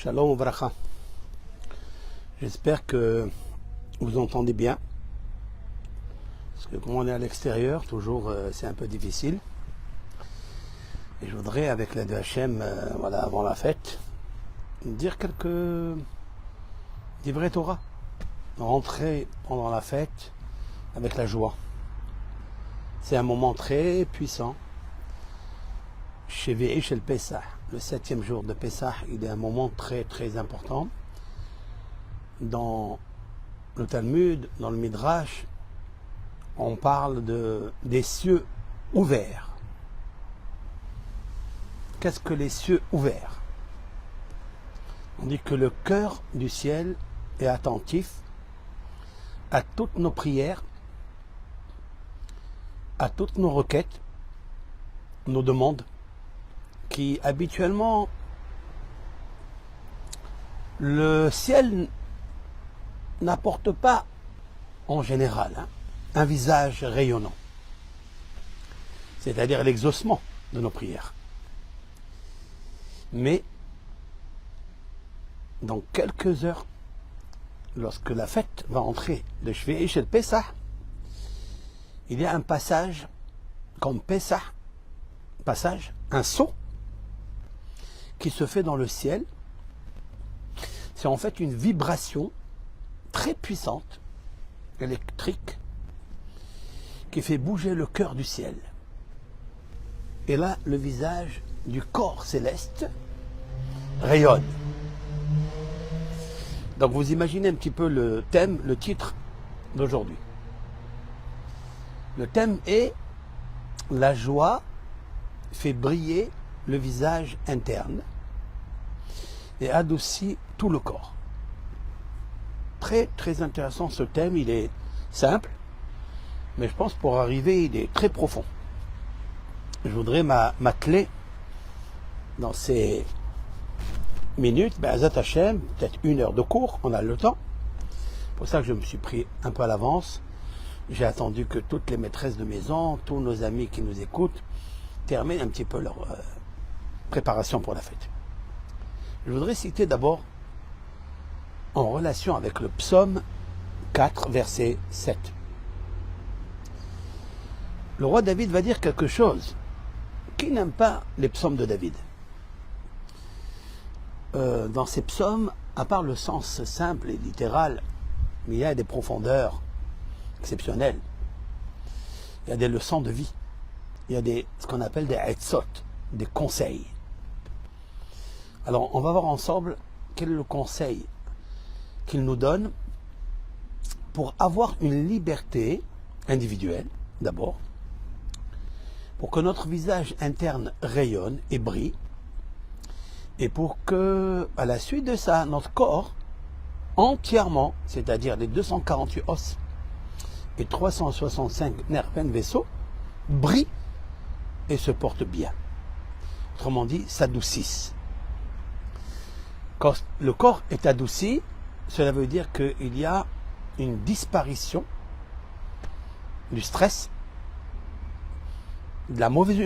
Shalom Obracha. J'espère que vous entendez bien. Parce que comme on est à l'extérieur, toujours c'est un peu difficile. Et je voudrais, avec l'aide de Hachem, avant la fête, dire quelques divrei Torah. Rentrer pendant la fête avec la joie. C'est un moment très puissant. Chez le Pessah, le 7e jour de Pessah, il est un moment très très important. Dans le Talmud, dans le Midrash, on parle des cieux ouverts. Qu'est-ce que les cieux ouverts? On dit que le cœur du ciel est attentif à toutes nos prières, à toutes nos requêtes, nos demandes, qui habituellement, le ciel n'apporte pas en général un visage rayonnant, c'est-à-dire l'exaucement de nos prières. Mais dans quelques heures, lorsque la fête va entrer de Shvi'i Shel Pessah, il y a un passage comme Pessah, un saut qui se fait dans le ciel. C'est en fait une vibration très puissante, électrique, qui fait bouger le cœur du ciel. Et là, le visage du corps céleste rayonne. Donc vous imaginez un petit peu le thème, le titre d'aujourd'hui. Le thème est « La joie fait briller le visage interne et adoucit tout le corps ». Très très intéressant ce thème, il est simple, mais je pense pour arriver il est très profond. Je voudrais m'atteler dans ces minutes, Be'ezrat Hashem, peut-être 1 heure de cours, on a le temps. C'est pour ça que je me suis pris un peu à l'avance. J'ai attendu que toutes les maîtresses de maison, tous nos amis qui nous écoutent, terminent un petit peu leur préparation pour la fête. Je voudrais citer d'abord, en relation avec le psaume 4, verset 7. Le roi David va dire quelque chose. Qui n'aime pas les psaumes de David? Dans ces psaumes, à part le sens simple et littéral, il y a des profondeurs exceptionnelles. Il y a des leçons de vie. Il y a ce qu'on appelle des etzot, des conseils. Alors, on va voir ensemble quel est le conseil qu'il nous donne pour avoir une liberté individuelle, d'abord, pour que notre visage interne rayonne et brille, et pour que, à la suite de ça, notre corps entièrement, c'est-à-dire les 248 os et 365 nerfs vaisseaux, brille et se porte bien. Autrement dit, s'adoucissent. Quand le corps est adouci, cela veut dire qu'il y a une disparition du stress, de la mauvaise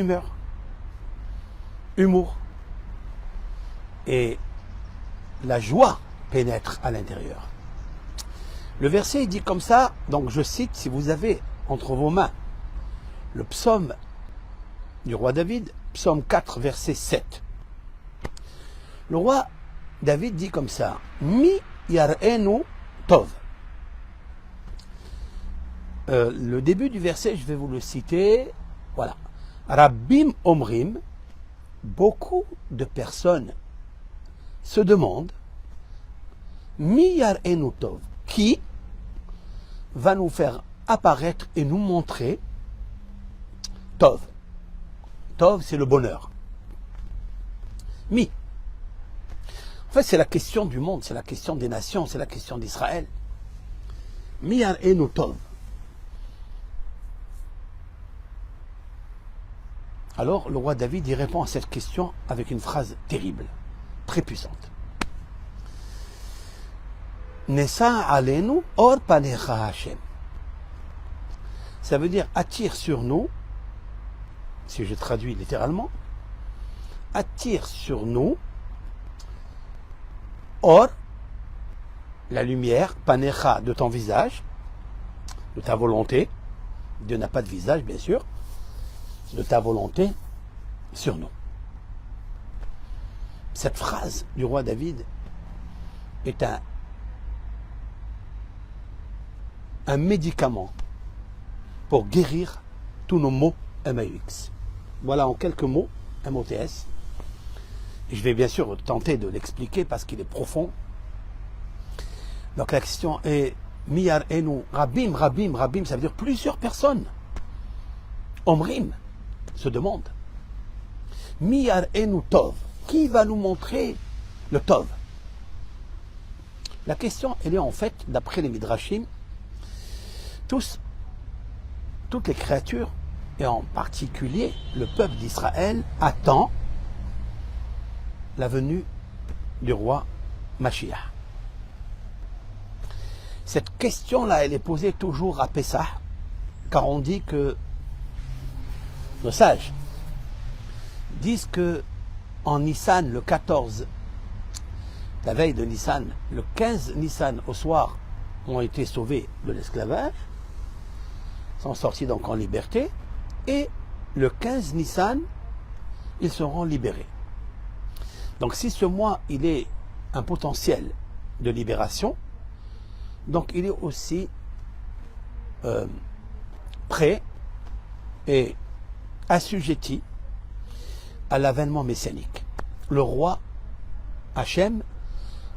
humour, et la joie pénètre à l'intérieur. Le verset dit comme ça, donc je cite, si vous avez entre vos mains le psaume du roi David, psaume 4, verset 7. Le roi David dit comme ça, Mi yar'enu tov. Le début du verset, je vais vous le citer. Voilà. Rabbim omrim, beaucoup de personnes se demandent, Mi yar'enu tov, qui va nous faire apparaître et nous montrer tov. Tov, c'est le bonheur. Mi. En fait, c'est la question du monde, c'est la question des nations, c'est la question d'Israël. Mi yar'enu tov. Alors, le roi David y répond à cette question avec une phrase terrible, très puissante. Nesa alenu or panecha Hashem. Ça veut dire attire sur nous, si je traduis littéralement, attire sur nous Or, la lumière, panecha, de ton visage, de ta volonté, Dieu n'a pas de visage, bien sûr, de ta volonté sur nous. Cette phrase du roi David est un médicament pour guérir tous nos maux MAUX. Voilà en quelques mots, MOTS. Je vais bien sûr tenter de l'expliquer parce qu'il est profond. Donc la question est Miyar Enu, Rabim, Rabim, Rabim, ça veut dire plusieurs personnes. Omrim se demande Miyar Enu Tov, qui va nous montrer le Tov? La question, elle est en fait, d'après les Midrashim, toutes les créatures, et en particulier le peuple d'Israël, attend la venue du roi Mashiach. Cette question-là, elle est posée toujours à Pessah, car on dit que nos sages disent que en Nissan, le 14, la veille de Nissan, le 15 Nissan au soir, ont été sauvés de l'esclavage, sont sortis donc en liberté, et le 15 Nissan, ils seront libérés. Donc si ce mois, il est un potentiel de libération, donc il est aussi prêt et assujetti à l'avènement messianique. Le roi Hachem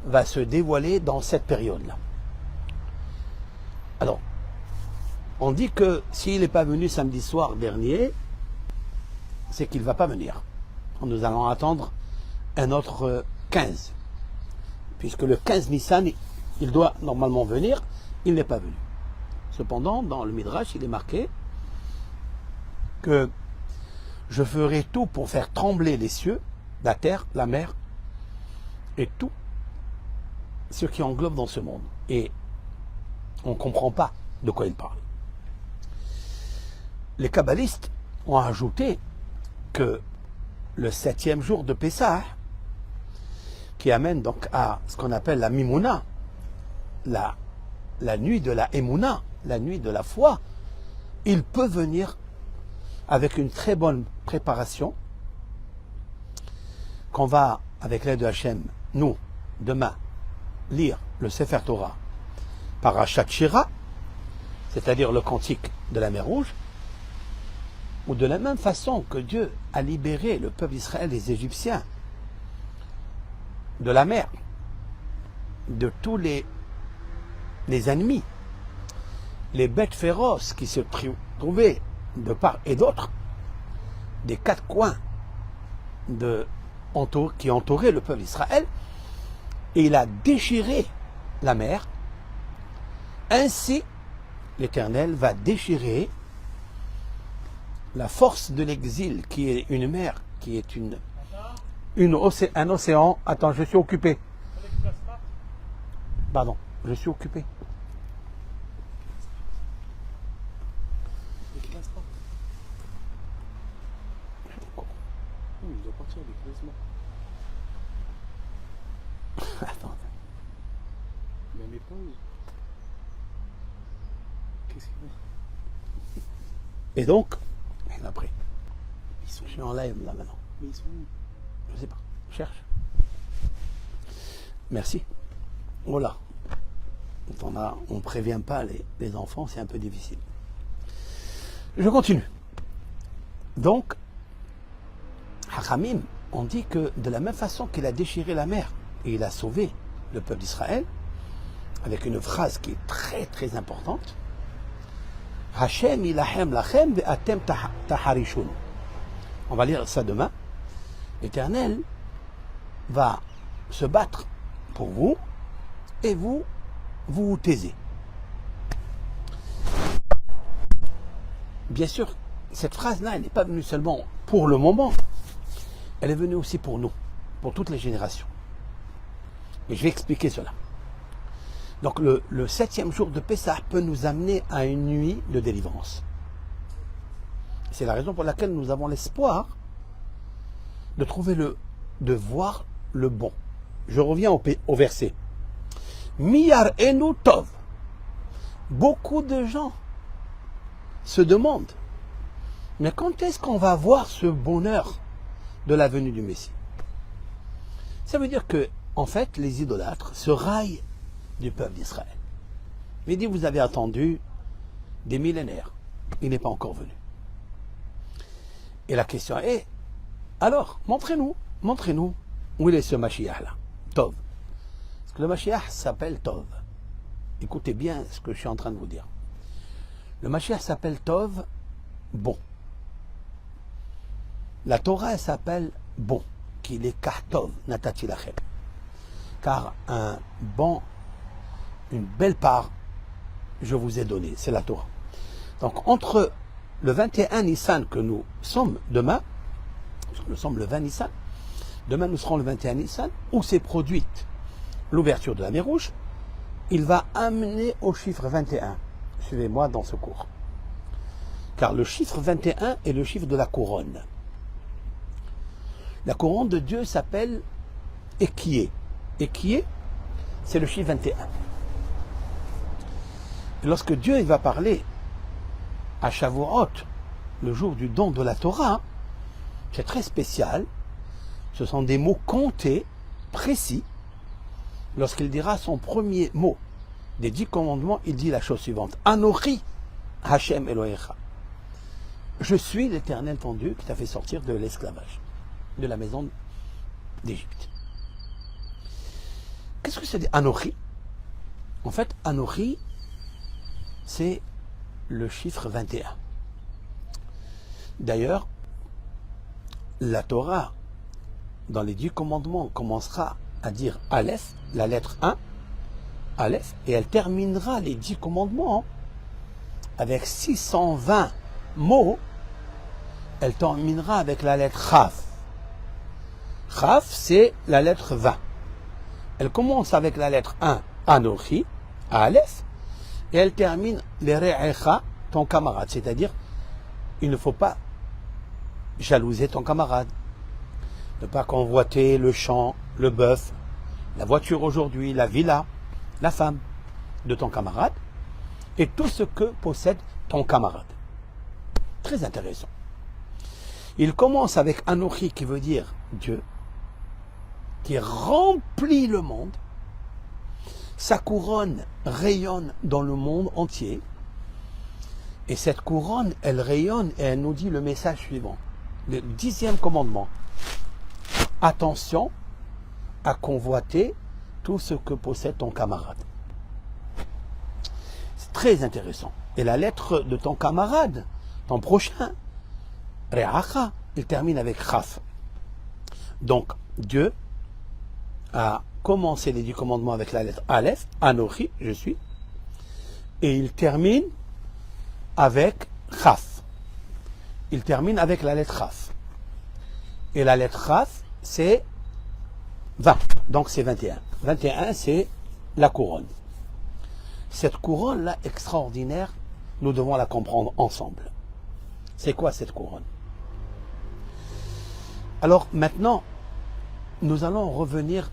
va se dévoiler dans cette période-là. Alors, on dit que s'il n'est pas venu samedi soir dernier, c'est qu'il ne va pas venir. Nous allons attendre un autre 15. Puisque le 15 Nissan, il doit normalement venir, il n'est pas venu. Cependant, dans le Midrash, il est marqué que je ferai tout pour faire trembler les cieux, la terre, la mer, et tout ce qui englobe dans ce monde. Et on ne comprend pas de quoi il parle. Les kabbalistes ont ajouté que le 7e jour de Pessah, qui amène donc à ce qu'on appelle la Mimouna, la nuit de la Emouna, la nuit de la foi, il peut venir avec une très bonne préparation qu'on va, avec l'aide de Hachem, nous, demain, lire le Sefer Torah Parashat Shira, c'est-à-dire le cantique de la mer Rouge, ou de la même façon que Dieu a libéré le peuple d'Israël, les Égyptiens, de la mer, de tous les ennemis, les bêtes féroces qui se trouvaient de part et d'autre, des quatre coins qui entouraient le peuple d'Israël, et il a déchiré la mer. Ainsi, l'Éternel va déchirer la force de l'exil, qui est une mer, qui est un océan. Attends, je suis occupé. Pardon, je suis occupé. Il doit partir avec classement. Attends. Il a mes pauses. Qu'est-ce qu'il a? Et donc, après, Ils sont je suis en live là maintenant. Mais ils sont où? Je sais pas. Cherche. Merci. Voilà. On ne prévient pas les enfants, c'est un peu difficile. Je continue. Donc, Hachamim, on dit que de la même façon qu'il a déchiré la mer et il a sauvé le peuple d'Israël, avec une phrase qui est très très importante, Hashem ilahem lachem ve'atem taharishun. On va lire ça demain. L'Éternel va se battre pour vous et vous vous taisez. Bien sûr, cette phrase-là, elle n'est pas venue seulement pour le moment, elle est venue aussi pour nous, pour toutes les générations. Et je vais expliquer cela. Donc le 7e jour de Pessah peut nous amener à une nuit de délivrance. C'est la raison pour laquelle nous avons l'espoir de voir le bon. Je reviens au verset. Miyar enu tov. Beaucoup de gens se demandent, mais quand est-ce qu'on va voir ce bonheur de la venue du Messie? Ça veut dire que, en fait, les idolâtres se raillent du peuple d'Israël. Mais dit, vous avez attendu des millénaires. Il n'est pas encore venu. Et la question est, alors, montrez-nous où il est ce Mashiach-là, Tov. Parce que le Mashiach s'appelle Tov. Écoutez bien ce que je suis en train de vous dire. Le Mashiach s'appelle Tov, bon. La Torah, elle s'appelle bon, qu'il est Kahtov, Natati Lachem. Car un bon, une belle part, je vous ai donné, c'est la Torah. Donc, entre le 21 Nissan que nous sommes demain, parce que nous sommes le 20 Nissan, demain nous serons le 21 Nissan, où s'est produite l'ouverture de la mer Rouge, il va amener au chiffre 21. Suivez-moi dans ce cours. Car le chiffre 21 est le chiffre de la couronne. La couronne de Dieu s'appelle Équier. Équier, c'est le chiffre 21. Et lorsque Dieu il va parler à Shavuot, le jour du don de la Torah, c'est très spécial. Ce sont des mots comptés, précis. Lorsqu'il dira son premier mot des 10 commandements, il dit la chose suivante. Anochi Hashem Elohecha. Je suis l'Éternel ton Dieu qui t'a fait sortir de l'esclavage, de la maison d'Égypte. Qu'est-ce que c'est dit Anochi? En fait, Anochi, c'est le chiffre 21. D'ailleurs, la Torah, dans les 10 commandements, commencera à dire Aleph, la lettre 1, Aleph, et elle terminera les 10 commandements avec 620 mots. Elle terminera avec la lettre Chaf. Chaf, c'est la lettre 20. Elle commence avec la lettre 1, Anochi, Aleph, et elle termine les Re'echa, ton camarade. C'est-à-dire, il ne faut pas jalouser ton camarade. Ne pas convoiter le champ, le bœuf, la voiture aujourd'hui, la villa, la femme de ton camarade et tout ce que possède ton camarade. Très intéressant. Il commence avec Anochi qui veut dire Dieu, qui remplit le monde. Sa couronne rayonne dans le monde entier. Et cette couronne, elle rayonne et elle nous dit le message suivant. Le 10e commandement. Attention à convoiter tout ce que possède ton camarade. C'est très intéressant. Et la lettre de ton camarade, ton prochain, Re'acha, il termine avec Chaf. Donc, Dieu a commencé les 10 commandements avec la lettre Aleph, Anochi, je suis, et il termine avec Chaf. Il termine avec la lettre Chaf. Et la lettre Chaf, c'est 20, donc c'est 21. 21, c'est la couronne. Cette couronne-là, extraordinaire, nous devons la comprendre ensemble. C'est quoi cette couronne? Alors maintenant, nous allons revenir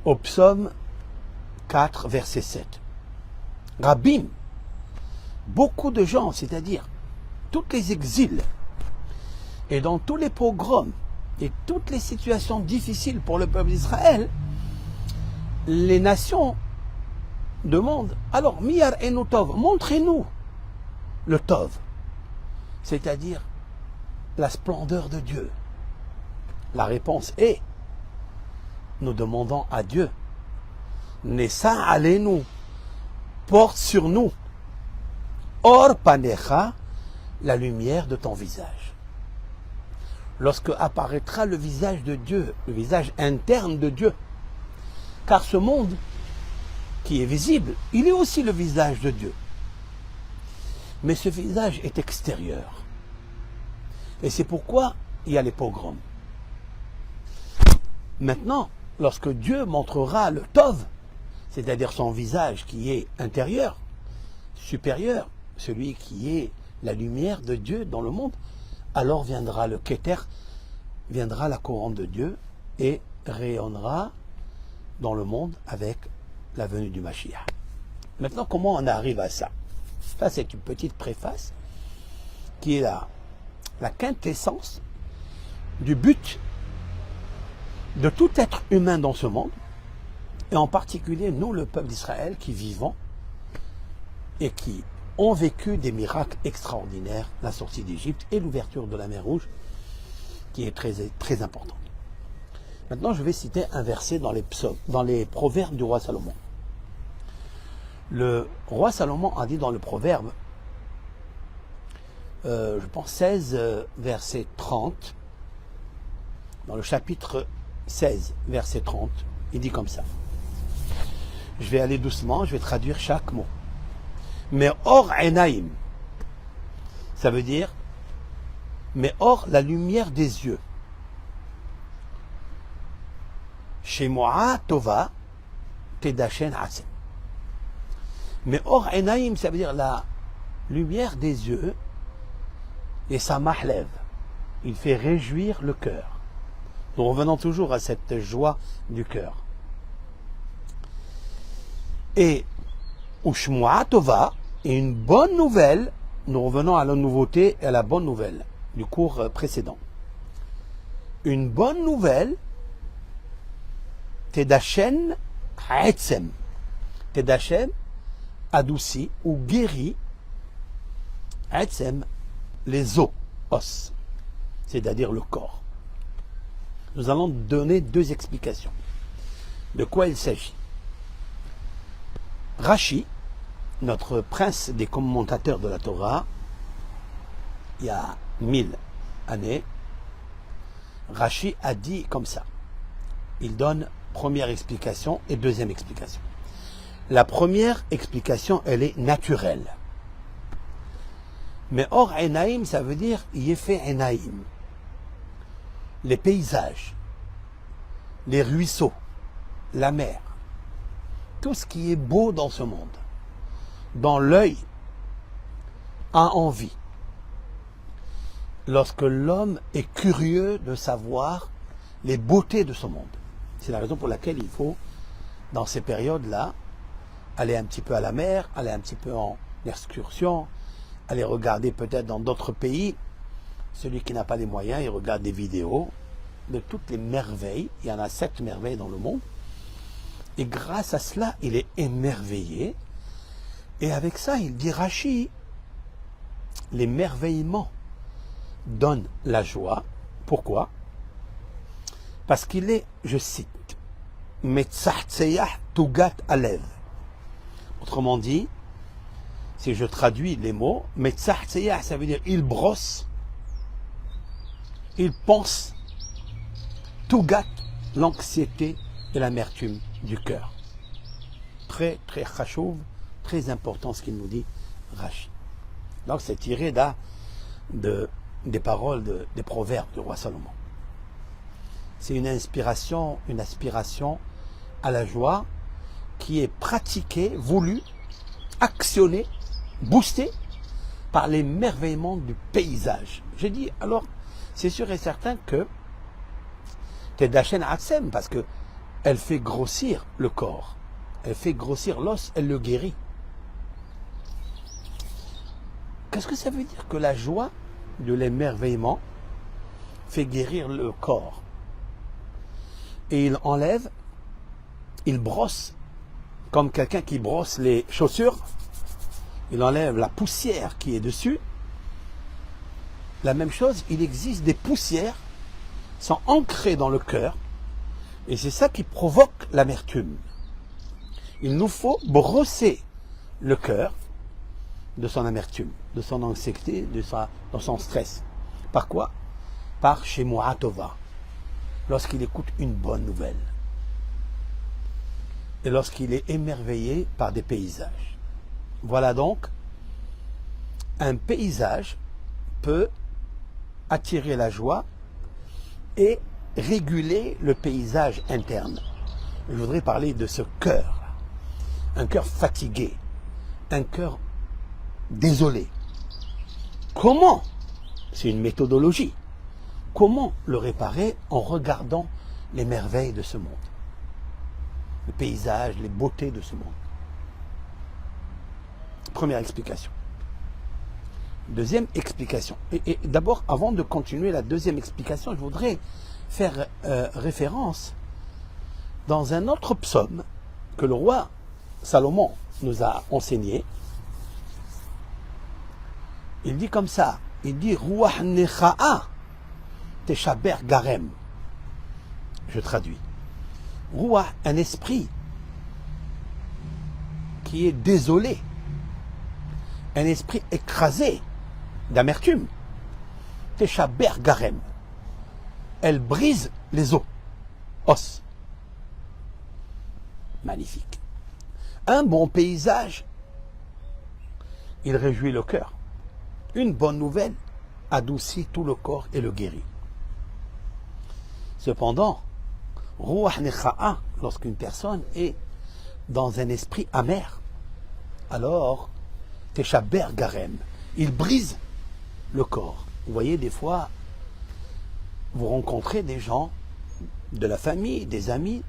au psaume 4, verset 7. Rabbim, beaucoup de gens, c'est-à-dire tous les exils et dans tous les pogroms et toutes les situations difficiles pour le peuple d'Israël, les nations demandent, alors, Miyar enu Tov, montrez-nous le Tov, c'est-à-dire la splendeur de Dieu. La réponse est, nous demandons à Dieu, Nessa alenu, porte sur nous, Or panecha, la lumière de ton visage. Lorsque apparaîtra le visage de Dieu, le visage interne de Dieu, car ce monde qui est visible, il est aussi le visage de Dieu. Mais ce visage est extérieur. Et c'est pourquoi il y a les pogroms. Maintenant, lorsque Dieu montrera le Tov, c'est-à-dire son visage qui est intérieur, supérieur, celui qui est la lumière de Dieu dans le monde, alors viendra le Keter, viendra la couronne de Dieu et rayonnera dans le monde avec la venue du Mashiach. Maintenant, comment on arrive à ça? Ça, c'est une petite préface qui est la quintessence du but de tout être humain dans ce monde, et en particulier nous, le peuple d'Israël, qui vivons et qui ont vécu des miracles extraordinaires, la sortie d'Égypte et l'ouverture de la mer Rouge, qui est très, très importante. Maintenant, je vais citer un verset dans les proverbes du roi Salomon. Le roi Salomon a dit dans le proverbe, je pense 16, verset 30, dans le chapitre 16, verset 30, il dit comme ça. Je vais aller doucement, je vais traduire chaque mot. Mais or enaim, ça veut dire, mais or la lumière des yeux. Shemoa tova tedashen asem. Mais or enaim, ça veut dire la lumière des yeux, et ça mahlève. Il fait réjouir le cœur. Nous revenons toujours à cette joie du cœur. Et Ushmoa Tova, et une bonne nouvelle, nous revenons à la nouveauté et à la bonne nouvelle du cours précédent. Une bonne nouvelle, Tedashen Haetzem. Tedashen, adouci ou guéri, Haetzem, les os, c'est-à-dire le corps. Nous allons donner deux explications. De quoi il s'agit? Rashi, notre prince des commentateurs de la Torah, il y a 1000 années, Rashi a dit comme ça. Il donne première explication et deuxième explication. La première explication, elle est naturelle. Mais or enaim, ça veut dire yefe enaim. Les paysages, les ruisseaux, la mer, tout ce qui est beau dans ce monde, dont l'œil a envie. Lorsque l'homme est curieux de savoir les beautés de ce monde. C'est la raison pour laquelle il faut, dans ces périodes-là, aller un petit peu à la mer, aller un petit peu en excursion, aller regarder peut-être dans d'autres pays. Celui qui n'a pas les moyens, il regarde des vidéos de toutes les merveilles. Il y en a 7 merveilles dans le monde. Et grâce à cela, il est émerveillé. Et avec ça, il dit Rashi, l'émerveillement donne la joie. Pourquoi? Parce qu'il est, je cite, Metzahtseyah tugat alev. Autrement dit, si je traduis les mots, Metzahtseyah, ça veut dire il brosse, il pense, tugat, l'anxiété et l'amertume du cœur. Très, très chachouv, très important ce qu'il nous dit, Rashi. Donc c'est tiré des paroles des proverbes du roi Salomon. C'est une inspiration, une aspiration à la joie qui est pratiquée, voulue, actionnée, boostée par l'émerveillement du paysage. J'ai dit, alors, c'est sûr et certain que Tedashen Hatzem, parce que elle fait grossir le corps, elle fait grossir l'os, elle le guérit. Qu'est-ce que ça veut dire que la joie de l'émerveillement fait guérir le corps? Et il enlève, il brosse, comme quelqu'un qui brosse les chaussures, il enlève la poussière qui est dessus. La même chose, il existe des poussières qui sont ancrées dans le cœur, et c'est ça qui provoque l'amertume. Il nous faut brosser le cœur de son amertume, de son anxiété, de son stress. Par quoi? Par Shemoa Tova, lorsqu'il écoute une bonne nouvelle. Et lorsqu'il est émerveillé par des paysages. Voilà donc, un paysage peut attirer la joie et réguler le paysage interne. Je voudrais parler de ce cœur, un cœur fatigué, un cœur désolé. Comment? C'est une méthodologie. Comment le réparer en regardant les merveilles de ce monde? le paysage, les beautés de ce monde. Première explication. Deuxième explication. Et d'abord, avant de continuer la deuxième explication, je voudrais faire référence dans un autre psaume que le roi Salomon nous a enseigné. Il dit comme ça, il dit Ruach necha'a teshaber garem. Je traduis. Ruach, un esprit qui est désolé, un esprit écrasé d'amertume. Teshaber garem. Elle brise les os. Magnifique. Un bon paysage, il réjouit le cœur. Une bonne nouvelle adoucit tout le corps et le guérit. Cependant, Ruach necha'a, lorsqu'une personne est dans un esprit amer, alors teshaber garem, il brise le corps. Vous voyez, des fois, vous rencontrez des gens de la famille, des amis,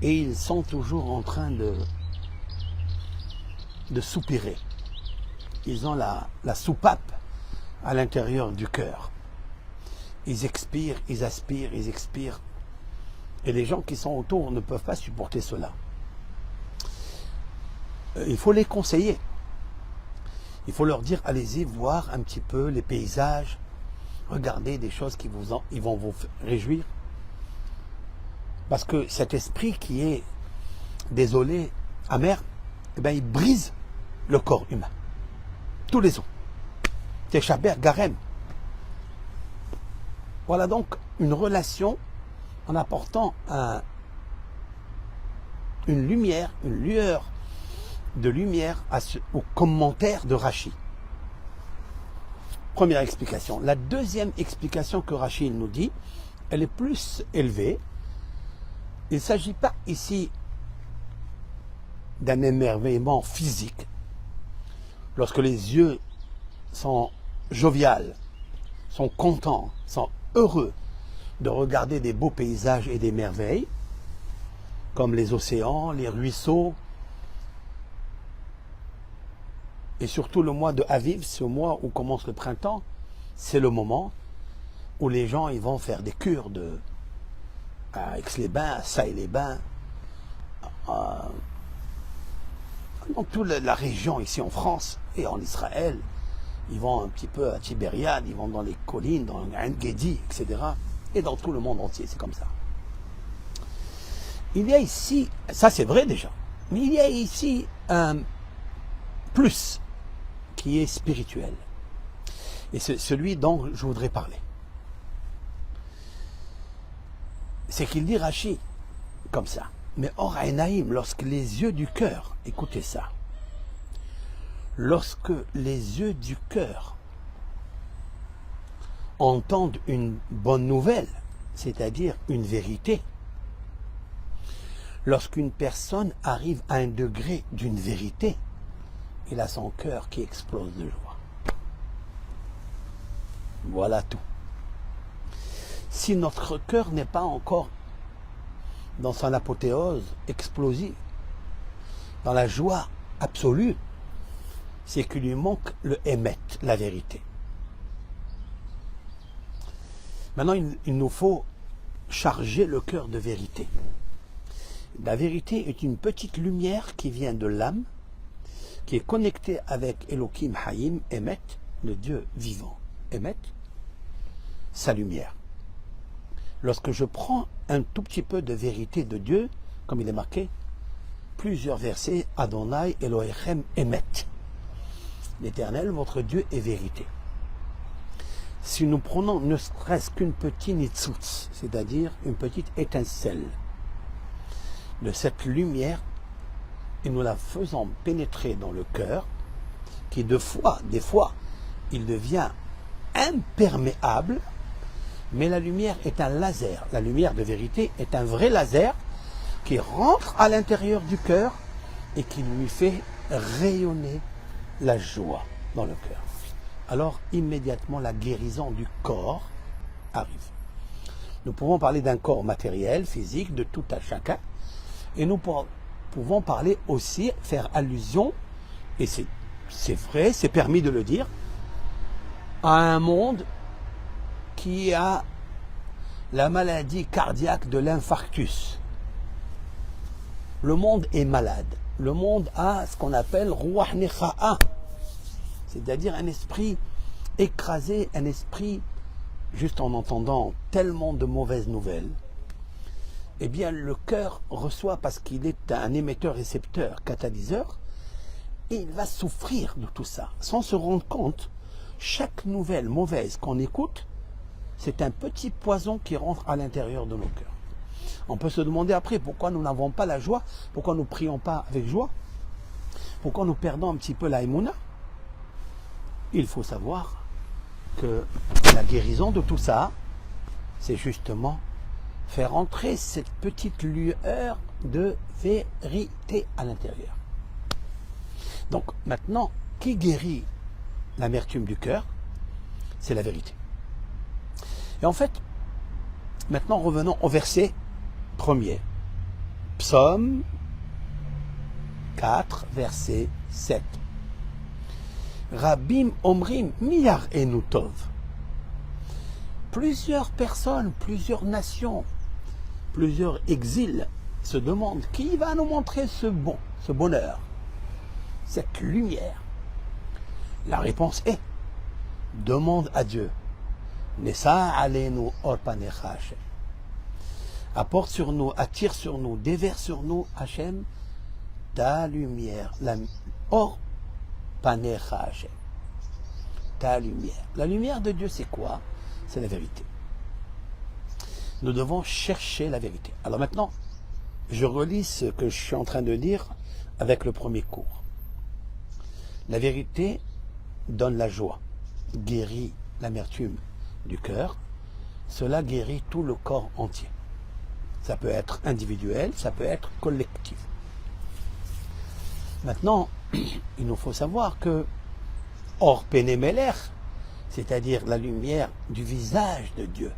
et ils sont toujours en train de soupirer. Ils ont la soupape à l'intérieur du cœur. Ils expirent, ils aspirent, ils expirent. Et les gens qui sont autour ne peuvent pas supporter cela. Il faut les conseiller. Il faut leur dire, allez-y voir un petit peu les paysages, regardez des choses qui ils vont vous réjouir. Parce que cet esprit qui est désolé, amer, eh bien, il brise le corps humain. Tous les os. Teshaber garem. Voilà donc une relation en apportant une lumière, une lueur de lumière au commentaire de Rashi. Première explication. La deuxième explication que Rashi nous dit, elle est plus élevée. Il ne s'agit pas ici d'un émerveillement physique. Lorsque les yeux sont joviales, sont contents, sont heureux de regarder des beaux paysages et des merveilles, comme les océans, les ruisseaux, et surtout le mois de Aviv, ce mois où commence le printemps, c'est le moment où les gens ils vont faire des cures à Aix-les-Bains, à Sailly-les-Bains, dans toute la région ici en France et en Israël. Ils vont un petit peu à Tibériade, ils vont dans les collines, dans Ein-Gedi, etc. Et dans tout le monde entier, c'est comme ça. Il y a ici, ça c'est vrai déjà, mais il y a ici un plus qui est spirituel. Et c'est celui dont je voudrais parler. C'est qu'il dit Rashi comme ça. Mais Or Einaim, lorsque les yeux du cœur, écoutez ça, lorsque les yeux du cœur entendent une bonne nouvelle, c'est-à-dire une vérité, lorsqu'une personne arrive à un degré d'une vérité, il a son cœur qui explose de joie. Voilà tout. Si notre cœur n'est pas encore dans son apothéose explosive, dans la joie absolue, c'est qu'il lui manque le émet, la vérité. Maintenant, il nous faut charger le cœur de vérité. La vérité est une petite lumière qui vient de l'âme, qui est connectée avec Elohim Hayim, Emet, le Dieu vivant. Emet, sa lumière. Lorsque je prends un tout petit peu de vérité de Dieu, comme il est marqué, plusieurs versets, Adonai Elohechem Emet. L'Éternel, votre Dieu, est vérité. Si nous prenons ne serait-ce qu'une petite nitzutz, c'est-à-dire une petite étincelle de cette lumière, et nous la faisons pénétrer dans le cœur, qui des fois, il devient imperméable, mais la lumière est un laser. La lumière de vérité est un vrai laser qui rentre à l'intérieur du cœur et qui lui fait rayonner la joie dans le cœur. Alors immédiatement la guérison du corps arrive. Nous pouvons parler d'un corps matériel, physique, de tout à chacun, Et nous pouvons parler aussi, faire allusion, et c'est vrai, c'est permis de le dire, à un monde qui a la maladie cardiaque de l'infarctus. Le monde est malade. Le monde a ce qu'on appelle Ruach Necha'a, c'est-à-dire un esprit écrasé, un esprit, juste en entendant tellement de mauvaises nouvelles, eh bien le cœur reçoit, parce qu'il est un émetteur-récepteur, catalyseur, et il va souffrir de tout ça. Sans se rendre compte, chaque nouvelle mauvaise qu'on écoute, c'est un petit poison qui rentre à l'intérieur de nos cœurs. On peut se demander après pourquoi nous n'avons pas la joie, pourquoi nous ne prions pas avec joie, pourquoi nous perdons un petit peu la émouna. Il faut savoir que la guérison de tout ça, c'est justement faire entrer cette petite lueur de vérité à l'intérieur. Donc maintenant, qui guérit l'amertume du cœur? C'est la vérité. Et en fait, maintenant revenons au verset premier. Psaume 4, verset 7. Rabim omrim miyar enutov. Plusieurs personnes, plusieurs nations, plusieurs exils se demandent qui va nous montrer ce bonheur, cette lumière. La réponse est: demande à Dieu. Nessa alenu or panecha Hashem. Apporte sur nous, attire sur nous, déverse sur nous, Hashem, ta lumière. Or panecha Hashem. Ta lumière. La lumière de Dieu, c'est quoi? C'est la vérité. Nous devons chercher la vérité. Alors maintenant, je relis ce que je suis en train de dire avec le premier cours. La vérité donne la joie, guérit l'amertume du cœur, cela guérit tout le corps entier. Ça peut être individuel, ça peut être collectif. Maintenant, il nous faut savoir que Or Penemeler, c'est-à-dire la lumière du visage de Dieu.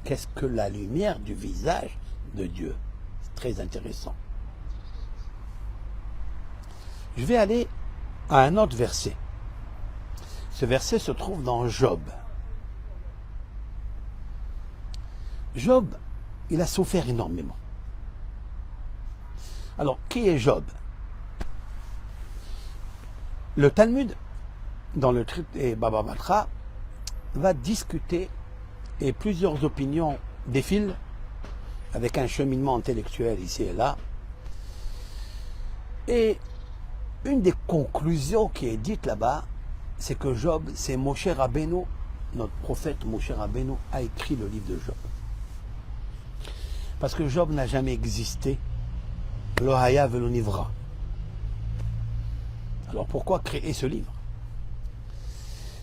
Qu'est-ce que la lumière du visage de Dieu? C'est très intéressant. Je vais aller à un autre verset. Ce verset se trouve dans Job. Job, il a souffert énormément. Alors, qui est Job? Le Talmud, dans le traité Baba Batra, va discuter, et plusieurs opinions défilent, avec un cheminement intellectuel ici et là. Et une des conclusions qui est dite là-bas, c'est que Job, c'est Moshe Rabbeinu, notre prophète Moshe Rabbeinu a écrit le livre de Job. Parce que Job n'a jamais existé. Lo haya velo nivra. Alors pourquoi créer ce livre?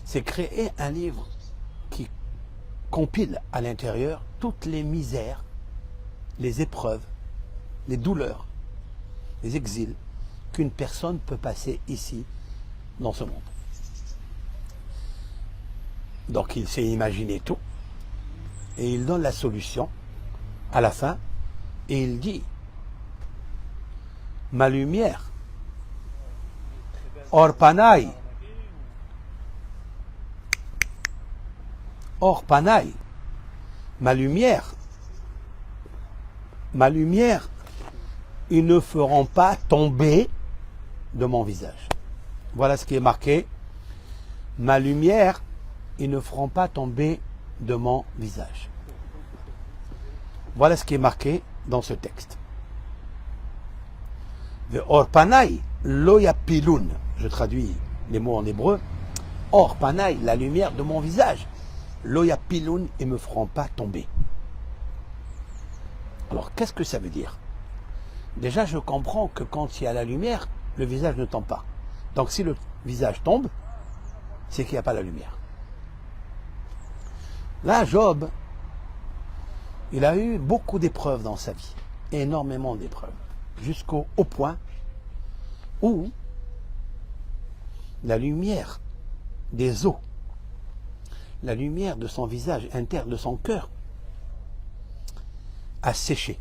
C'est créer un livre qui compile à l'intérieur toutes les misères, les épreuves, les douleurs, les exils qu'une personne peut passer ici, dans ce monde. Donc il s'est imaginé tout, et il donne la solution à la fin, et il dit: ma lumière, or panaï, ma lumière, ils ne feront pas tomber de mon visage. Voilà ce qui est marqué: ma lumière, ils ne feront pas tomber de mon visage. Voilà ce qui est marqué dans ce texte. Or panay lo yapilun. Je traduis les mots en hébreu. Or panay, la lumière de mon visage. Lo yapilun, et me feront pas tomber. Alors qu'est-ce que ça veut dire? Déjà, je comprends que quand il y a la lumière, le visage ne tombe pas. Donc si le visage tombe, c'est qu'il n'y a pas la lumière. Là, Job, il a eu beaucoup d'épreuves dans sa vie, énormément d'épreuves, jusqu'au point où la lumière des eaux, la lumière de son visage interne, de son cœur, a séché.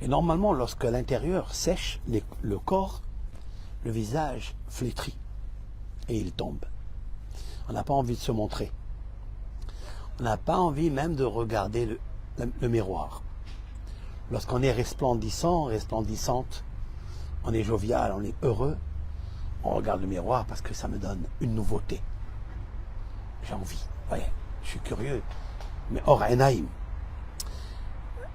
Et normalement, lorsque l'intérieur sèche, le corps, le visage flétrit et il tombe. On n'a pas envie de se montrer. On n'a pas envie même de regarder le miroir. Lorsqu'on est resplendissant, resplendissante, on est jovial, on est heureux, on regarde le miroir parce que ça me donne une nouveauté. J'ai envie, voyez, je suis curieux. Mais or, Enaïm.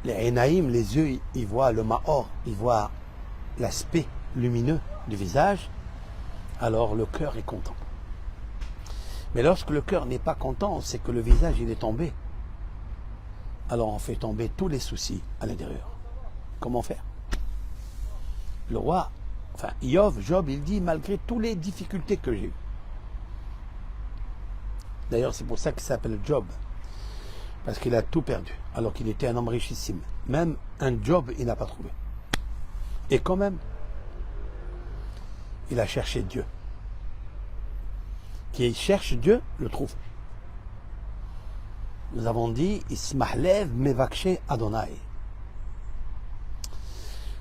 Les Enaïm, les yeux, ils voient le Ma'or, ils voient l'aspect lumineux du visage, alors le cœur est content. Mais lorsque le cœur n'est pas content, c'est que le visage il est tombé. Alors on fait tomber tous les soucis à l'intérieur. Comment faire? Le roi, enfin Job, il dit malgré toutes les difficultés que j'ai eues. D'ailleurs c'est pour ça qu'il s'appelle Job. Parce qu'il a tout perdu, alors qu'il était un homme richissime. Même un job, il n'a pas trouvé. Et quand même, il a cherché Dieu. Qui cherche Dieu, le trouve. Nous avons dit, Ismahlev mevakshe Adonai.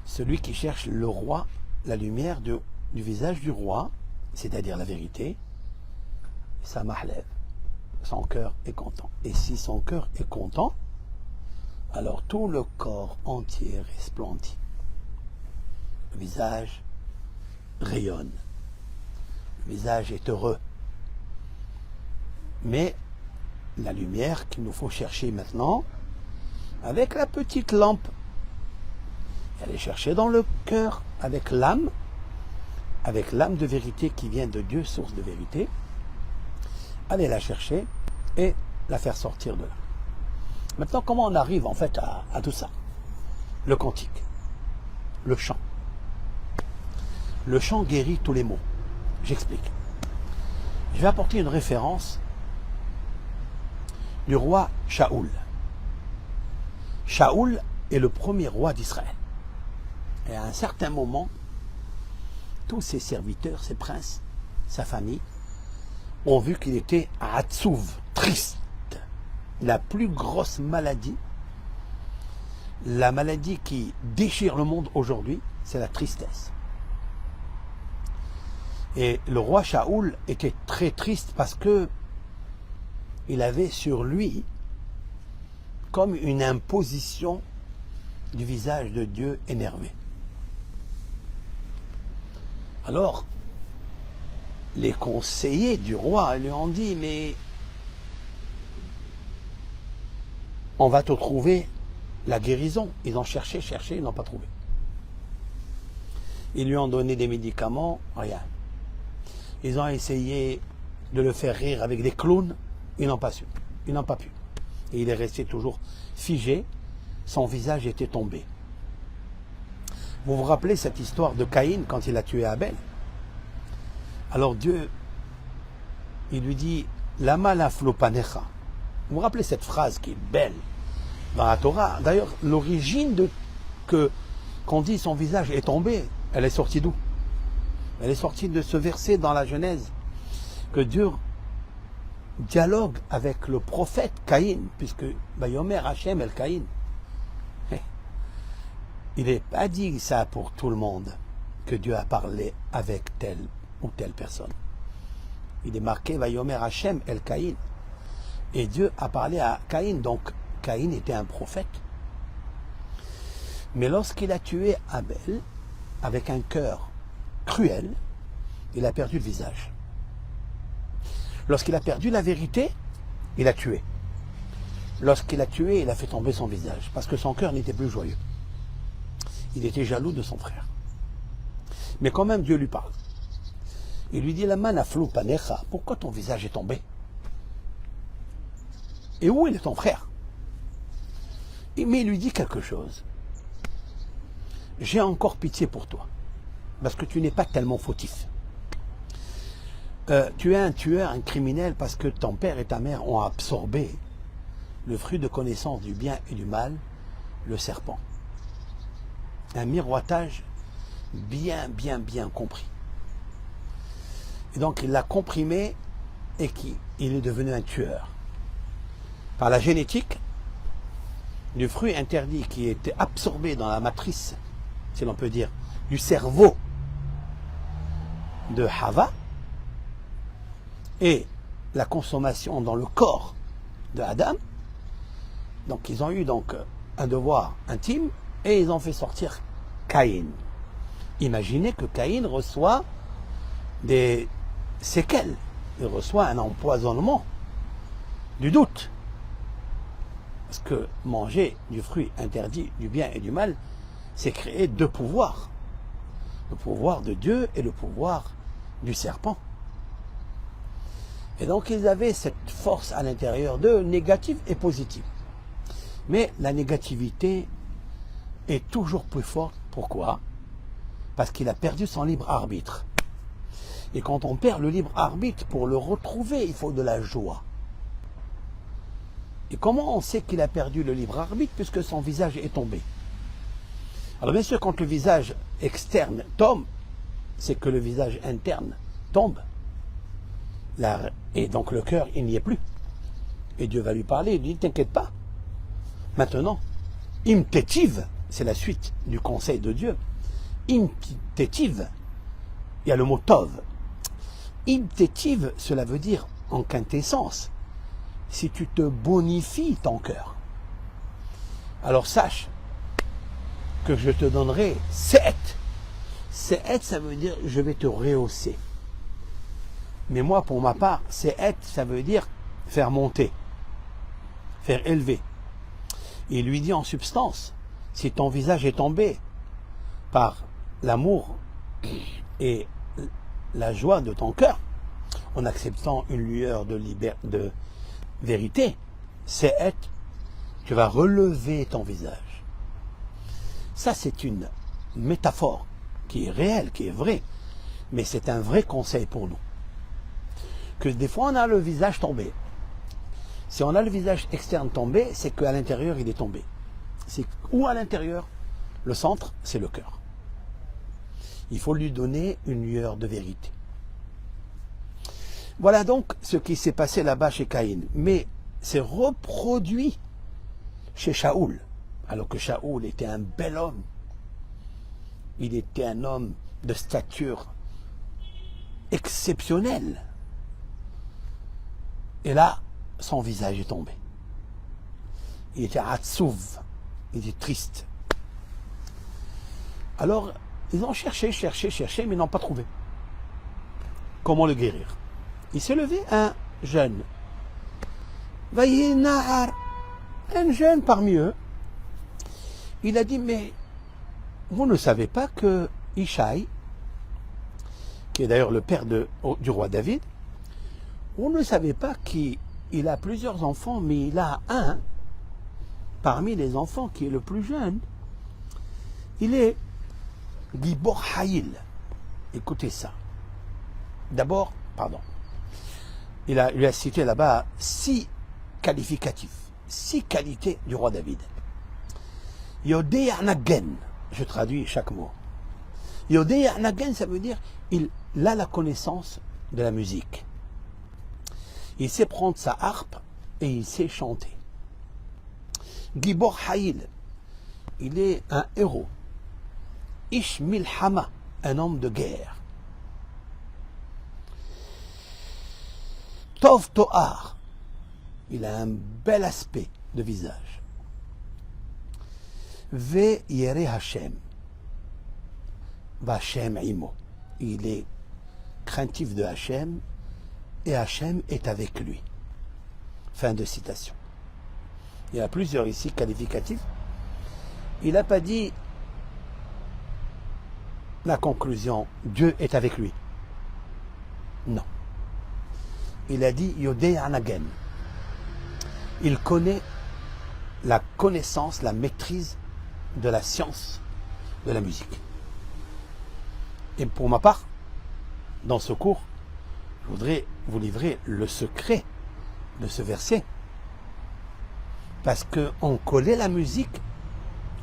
Celui qui cherche le roi, la lumière du visage du roi, c'est-à-dire la vérité, ça mahlev. Son cœur est content. Et si son cœur est content, alors tout le corps entier resplendit. Le visage rayonne. Le visage est heureux. Mais la lumière qu'il nous faut chercher maintenant, avec la petite lampe, elle est cherchée dans le cœur, avec l'âme de vérité qui vient de Dieu, source de vérité. Allez la chercher et la faire sortir de là. Maintenant, comment on arrive en fait à tout ça? Le cantique, le chant. Le chant guérit tous les maux. J'explique. Je vais apporter une référence du roi Shaoul. Shaoul est le premier roi d'Israël. Et à un certain moment, tous ses serviteurs, ses princes, sa famille, ont vu qu'il était Atzouv, triste. La plus grosse maladie, la maladie qui déchire le monde aujourd'hui, c'est la tristesse. Et le roi Shaoul était très triste parce que il avait sur lui comme une imposition du visage de Dieu énervé. Alors, les conseillers du roi lui ont dit, mais on va te trouver la guérison. Ils ont cherché, ils n'ont pas trouvé. Ils lui ont donné des médicaments, rien. Ils ont essayé de le faire rire avec des clowns, ils n'ont pas su, ils n'ont pas pu. Et il est resté toujours figé, son visage était tombé. Vous vous rappelez cette histoire de Caïn quand il a tué Abel? Alors Dieu, il lui dit, Lama naflu panecha. Vous vous rappelez cette phrase qui est belle dans la Torah? D'ailleurs, l'origine de qu'on dit son visage est tombé, elle est sortie d'où? Elle est sortie de ce verset dans la Genèse, que Dieu dialogue avec le prophète Caïn, puisque Bayomer Hachem el Caïn. Il n'est pas dit ça pour tout le monde, que Dieu a parlé avec telle ou telle personne. Il est marqué Bayomer Hachem el Caïn. Et Dieu a parlé à Caïn, donc Caïn était un prophète. Mais lorsqu'il a tué Abel, avec un cœur cruel, il a perdu le visage. Lorsqu'il a perdu la vérité, il a tué. Lorsqu'il a tué, il a fait tomber son visage, parce que son cœur n'était plus joyeux. Il était jaloux de son frère. Mais quand même, Dieu lui parle. Il lui dit, Lama naflu panecha, pourquoi ton visage est tombé? Et où est ton frère? Mais il lui dit quelque chose. J'ai encore pitié pour toi, parce que tu n'es pas tellement fautif. Tu es un tueur, un criminel, parce que ton père et ta mère ont absorbé le fruit de connaissance du bien et du mal, le serpent. Un miroitage bien compris. Et donc il l'a comprimé et il est devenu un tueur. Par la génétique, du fruit interdit qui était absorbé dans la matrice, si l'on peut dire, du cerveau de Hava, et la consommation dans le corps de Adam. Donc ils ont eu donc un devoir intime et ils ont fait sortir Caïn. Imaginez que Caïn reçoit des séquelles, il reçoit un empoisonnement du doute. Parce que manger du fruit interdit du bien et du mal, c'est créer deux pouvoirs. Le pouvoir de Dieu et le pouvoir du serpent. Et donc ils avaient cette force à l'intérieur d'eux, négative et positive. Mais la négativité est toujours plus forte. Pourquoi? Parce qu'il a perdu son libre arbitre. Et quand on perd le libre arbitre, pour le retrouver, il faut de la joie. Et comment on sait qu'il a perdu le libre arbitre? Puisque son visage est tombé. Alors bien sûr, quand le visage externe tombe, c'est que le visage interne tombe. Et donc le cœur, il n'y est plus. Et Dieu va lui parler, il dit, t'inquiète pas. Maintenant, imtetiv, c'est la suite du conseil de Dieu. Imtetiv, il y a le mot tov. Imtetiv, cela veut dire en quintessence, si tu te bonifies ton cœur. Alors sache que je te donnerai se'et. Se'et, ça veut dire je vais te rehausser. Mais moi, pour ma part, se'et, ça veut dire faire monter, faire élever. Il lui dit en substance, si ton visage est tombé par l'amour et la joie de ton cœur, en acceptant une lueur de vérité, se'et, tu vas relever ton visage. Ça, c'est une métaphore qui est réelle, qui est vraie, mais c'est un vrai conseil pour nous. Que des fois, on a le visage tombé. Si on a le visage externe tombé, c'est qu'à l'intérieur, il est tombé. C'est où à l'intérieur? Le centre, c'est le cœur. Il faut lui donner une lueur de vérité. Voilà donc ce qui s'est passé là-bas chez Caïn. Mais c'est reproduit chez Shaoul. Alors que Shaoul était un bel homme. Il était un homme de stature exceptionnelle. Et là, son visage est tombé. Il était atsouv, il était triste. Alors, ils ont cherché, mais ils n'ont pas trouvé. Comment le guérir? Il s'est levé un jeune. Un jeune parmi eux. Il a dit, mais vous ne savez pas que Ishaï, qui est d'ailleurs le père du roi David, vous ne savez pas qu'il a plusieurs enfants, mais il a un parmi les enfants qui est le plus jeune. Il est Gibor Haïl. Écoutez ça. D'abord, lui a cité là-bas 6 qualificatifs, 6 qualités du roi David. Yodé Anagen, je traduis chaque mot. Yodé Anagen, ça veut dire il a la connaissance de la musique. Il sait prendre sa harpe et il sait chanter. Gibor Haïl, il est un héros. Ish Milhama, un homme de guerre. Tov Toar, il a un bel aspect de visage. Ve Yere Hashem, Vachem Imo, il est craintif de Hashem et Hashem est avec lui. Fin de citation. Il y a plusieurs ici qualificatifs. Il n'a pas dit la conclusion, Dieu est avec lui. Non. Il a dit Yodé Anagen. Il connaît la connaissance, la maîtrise de la science de la musique. Et pour ma part, dans ce cours, je voudrais vous livrer le secret de ce verset. Parce qu'on connaît la musique,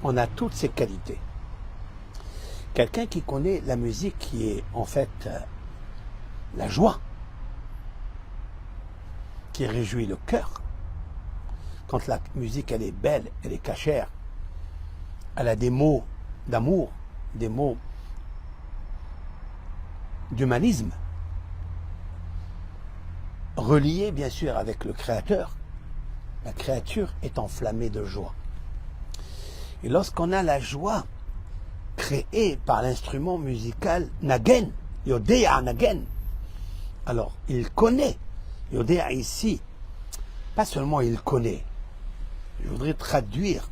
on a toutes ses qualités. Quelqu'un qui connaît la musique qui est en fait la joie, qui réjouit le cœur, quand la musique elle est belle, elle est cachère, elle a des mots d'amour, des mots d'humanisme, reliés bien sûr avec le Créateur, la créature est enflammée de joie. Et lorsqu'on a la joie créée par l'instrument musical Nagen, Yodea Nagen, alors il connaît, Yodea ici, pas seulement il connaît, je voudrais traduire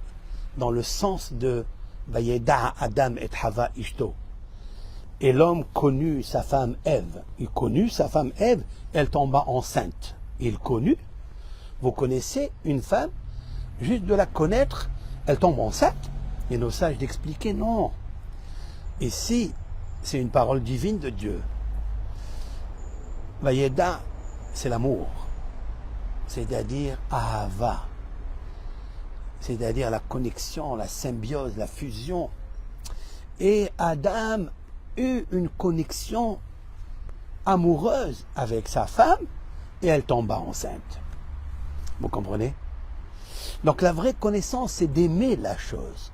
dans le sens de Vayeda Adam et Hava Ishto. Et l'homme connut sa femme Ève. Il connut sa femme Ève, elle tomba enceinte. Il connut, vous connaissez une femme, juste de la connaître, elle tombe enceinte. Et nos sages d'expliquer, non. Ici, c'est une parole divine de Dieu. Vayeda, c'est l'amour. C'est-à-dire Ahava. C'est-à-dire la connexion, la symbiose, la fusion. Et Adam eut une connexion amoureuse avec sa femme et elle tomba enceinte. Vous comprenez? Donc la vraie connaissance, c'est d'aimer la chose.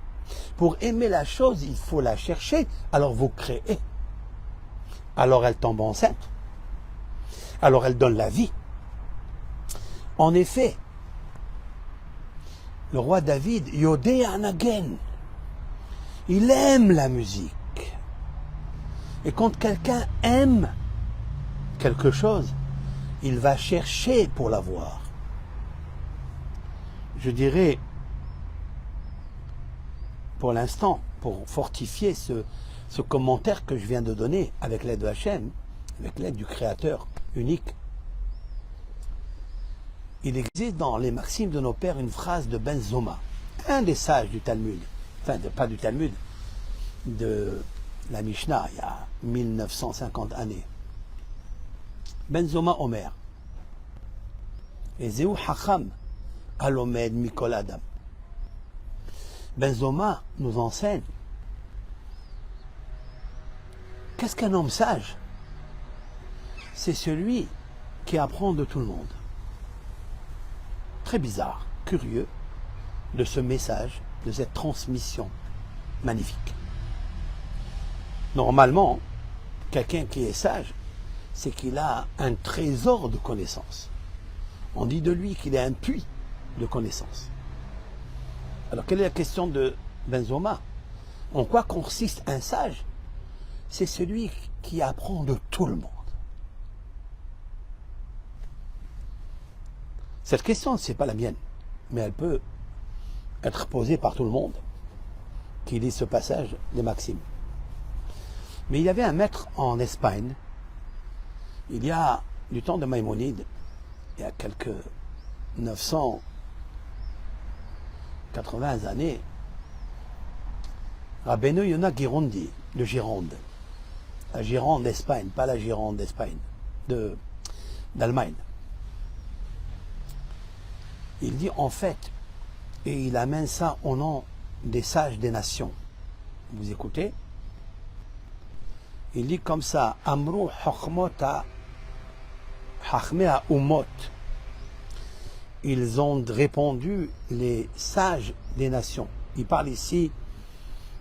Pour aimer la chose, il faut la chercher, alors vous créez. Alors elle tombe enceinte. Alors elle donne la vie. En effet, le roi David, Yodé Anagen, il aime la musique. Et quand quelqu'un aime quelque chose, il va chercher pour l'avoir. Je dirais, pour l'instant, pour fortifier ce commentaire que je viens de donner avec l'aide de Hachem, avec l'aide du Créateur unique, il existe dans les maximes de nos pères une phrase de Ben Zoma, un des sages du Talmud, enfin pas du Talmud, de la Mishnah, il y a 1950 années. Ben Zoma Omer, et Zéou Hacham, Alomed Mikol Adam. Ben Zoma nous enseigne qu'est-ce qu'un homme sage? C'est celui qui apprend de tout le monde. Très bizarre, curieux de ce message, de cette transmission magnifique. Normalement, quelqu'un qui est sage, c'est qu'il a un trésor de connaissances. On dit de lui qu'il est un puits de connaissances. Alors, quelle est la question de Ben Zoma? En quoi consiste un sage? C'est celui qui apprend de tout le monde. Cette question, ce n'est pas la mienne, mais elle peut être posée par tout le monde qui lit ce passage des Maximes. Mais il y avait un maître en Espagne, il y a du temps de Maïmonide, il y a quelques 980 années, Rabbeinu Yonah Girondi, de Gironde. La Gironde d'Espagne, pas la Gironde d'Espagne, d'Allemagne. Il dit en fait, et il amène ça au nom des sages des nations. Vous écoutez? Il dit comme ça, Amrou Chokhmota Chachmea Umot. Ils ont répondu les sages des nations. Il parle ici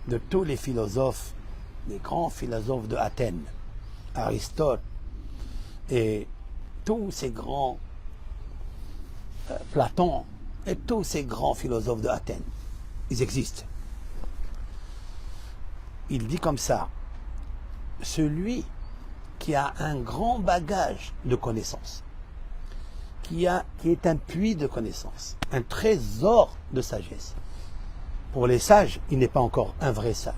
de tous les philosophes, les grands philosophes de Athènes, Aristote et tous ces grands, Platon et tous ces grands philosophes de Athènes. Ils existent. Il dit comme ça, celui qui a un grand bagage de connaissances, qui est un puits de connaissances, un trésor de sagesse. Pour les sages, il n'est pas encore un vrai sage.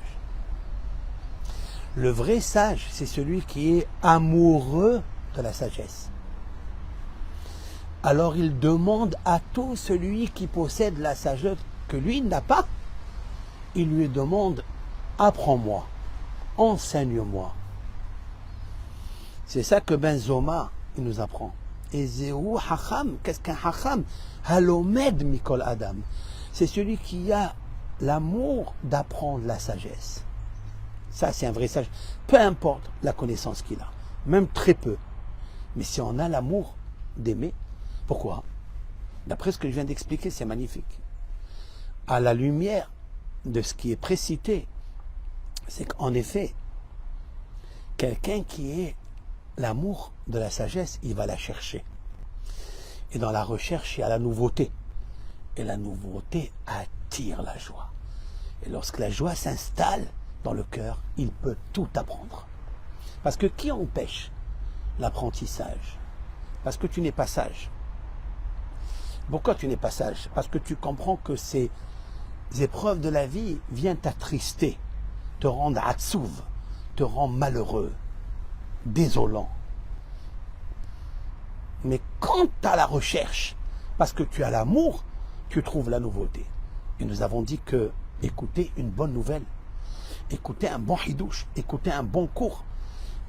Le vrai sage, c'est celui qui est amoureux de la sagesse. Alors il demande à tout celui qui possède la sagesse que lui n'a pas, il lui demande, apprends-moi, enseigne-moi. C'est ça que Ben Zoma il nous apprend. Et Zéou Hacham, qu'est-ce qu'un Hacham? Halomed Mikol Adam. C'est celui qui a l'amour d'apprendre la sagesse. Ça, c'est un vrai sage. Peu importe la connaissance qu'il a, même très peu. Mais si on a l'amour d'aimer, pourquoi? D'après ce que je viens d'expliquer, c'est magnifique. À la lumière de ce qui est précité, c'est qu'en effet, quelqu'un qui est l'amour de la sagesse, il va la chercher. Et dans la recherche, il y a la nouveauté. Et la nouveauté attire la joie. Et lorsque la joie s'installe dans le cœur, il peut tout apprendre. Parce que qui empêche l'apprentissage? Parce que tu n'es pas sage. Pourquoi tu n'es pas sage? Parce que tu comprends que ces épreuves de la vie viennent t'attrister, te rendre atsouv, te rendre malheureux, désolant. Mais quand tu as la recherche, parce que tu as l'amour, tu trouves la nouveauté. Et nous avons dit que écouter une bonne nouvelle, écouter un bon hidouche, écouter un bon cours,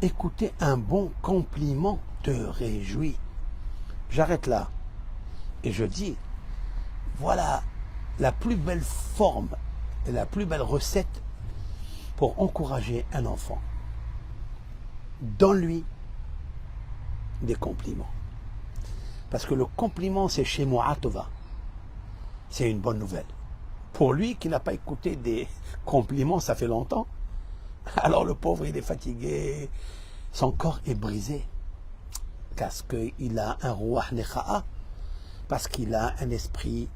écouter un bon compliment te réjouit. J'arrête là. Et je dis, voilà la plus belle forme et la plus belle recette pour encourager un enfant. Donne-lui des compliments. Parce que le compliment, c'est chez Mu'atova. C'est une bonne nouvelle. Pour lui qui n'a pas écouté des compliments, ça fait longtemps. Alors le pauvre, il est fatigué, son corps est brisé. Parce qu'il a un roi nekha'a, parce qu'il a un esprit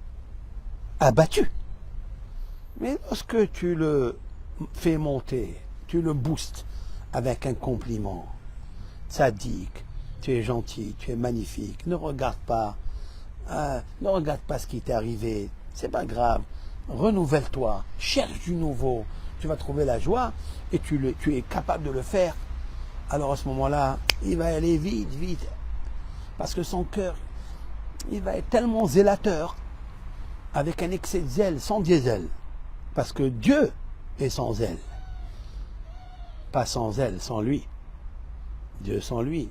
abattu. Mais lorsque tu le fais monter, tu le boostes avec un compliment, sadique, tu es gentil, tu es magnifique, ne regarde pas ce qui t'est arrivé, c'est pas grave, renouvelle-toi, cherche du nouveau, tu vas trouver la joie et tu es capable de le faire. Alors à ce moment-là, il va aller vite, vite, parce que son cœur, il va être tellement zélateur, avec un excès de zèle, sans diesel, parce que Dieu est sans zèle, pas sans zèle, sans lui. Dieu sans lui,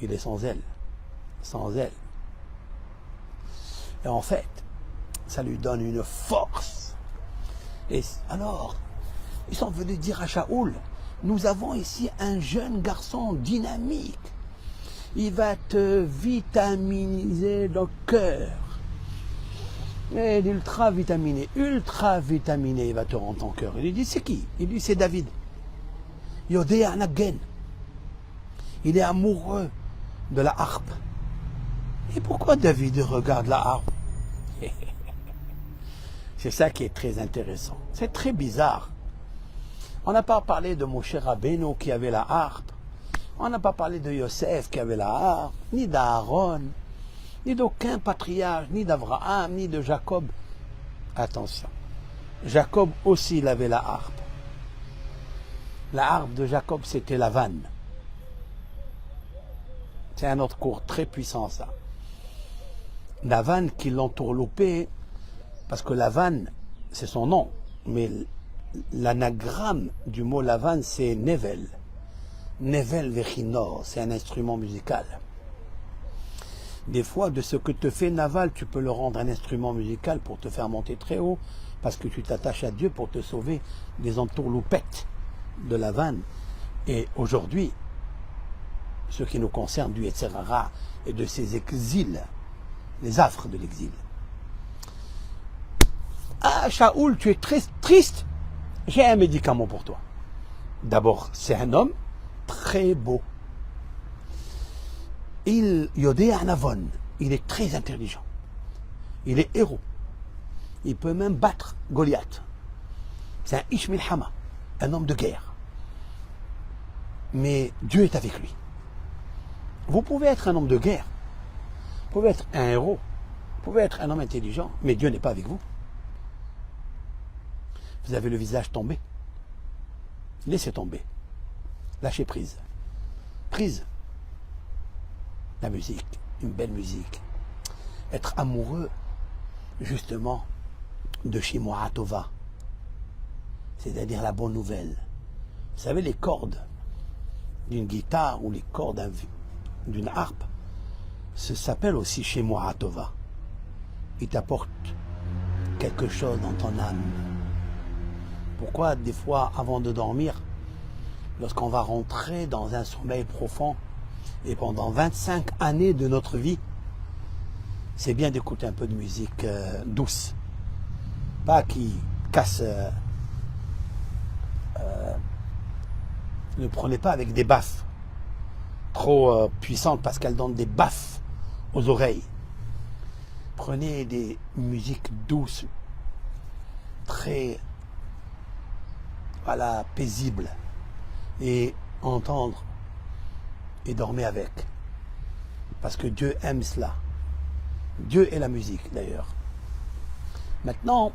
il est sans zèle, sans zèle. Et en fait, ça lui donne une force. Et alors, ils sont venus dire à Shaoul, nous avons ici un jeune garçon dynamique. Il va te vitaminiser le cœur. Et l'ultra vitaminé, il va te rendre ton cœur. Il lui dit, c'est qui? Il lui dit, c'est David. Yodéa Nagen. Il est amoureux de la harpe. Et pourquoi David regarde la harpe? C'est ça qui est très intéressant. C'est très bizarre. On n'a pas parlé de Moshe Rabbeinu qui avait la harpe. On n'a pas parlé de Yosef qui avait la harpe, ni d'Aaron, ni d'aucun patriarche, ni d'Abraham, ni de Jacob. Attention. Jacob aussi, il avait la harpe. La harpe de Jacob, c'était la vanne. C'est un autre cours très puissant, ça. La vanne qui l'entourloupait, parce que la vanne, c'est son nom, mais l'anagramme du mot la vanne, c'est Nevel. Nevel Vechinor, c'est un instrument musical. Des fois, de ce que te fait Naval, tu peux le rendre un instrument musical pour te faire monter très haut, parce que tu t'attaches à Dieu pour te sauver des entourloupettes de la vanne. Et aujourd'hui, ce qui nous concerne du Yetzirara et de ses exils, les affres de l'exil. Ah, Shaoul, tu es très triste. J'ai un médicament pour toi. D'abord, c'est un homme très beau. Yodé Anavon, il est très intelligent. Il est héros. Il peut même battre Goliath. C'est un Ish Milhama, un homme de guerre. Mais Dieu est avec lui. Vous pouvez être un homme de guerre, vous pouvez être un héros, vous pouvez être un homme intelligent, mais Dieu n'est pas avec vous. Vous avez le visage tombé. Laissez tomber. Lâchez prise. Prise. La musique, une belle musique. Être amoureux, justement, de Shimoa Tova. C'est-à-dire la bonne nouvelle. Vous savez, les cordes d'une guitare ou les cordes d'une harpe, ça s'appelle aussi Shimoa Tova. Il t'apporte quelque chose dans ton âme. Pourquoi des fois, avant de dormir, lorsqu'on va rentrer dans un sommeil profond, et pendant 25 années de notre vie, c'est bien d'écouter un peu de musique douce. Pas qui casse. Ne prenez pas avec des baffes trop puissantes parce qu'elles donnent des baffes aux oreilles. Prenez des musiques douces, très paisibles, et entendre et dormez avec. Parce que Dieu aime cela. Dieu et la musique d'ailleurs. Maintenant,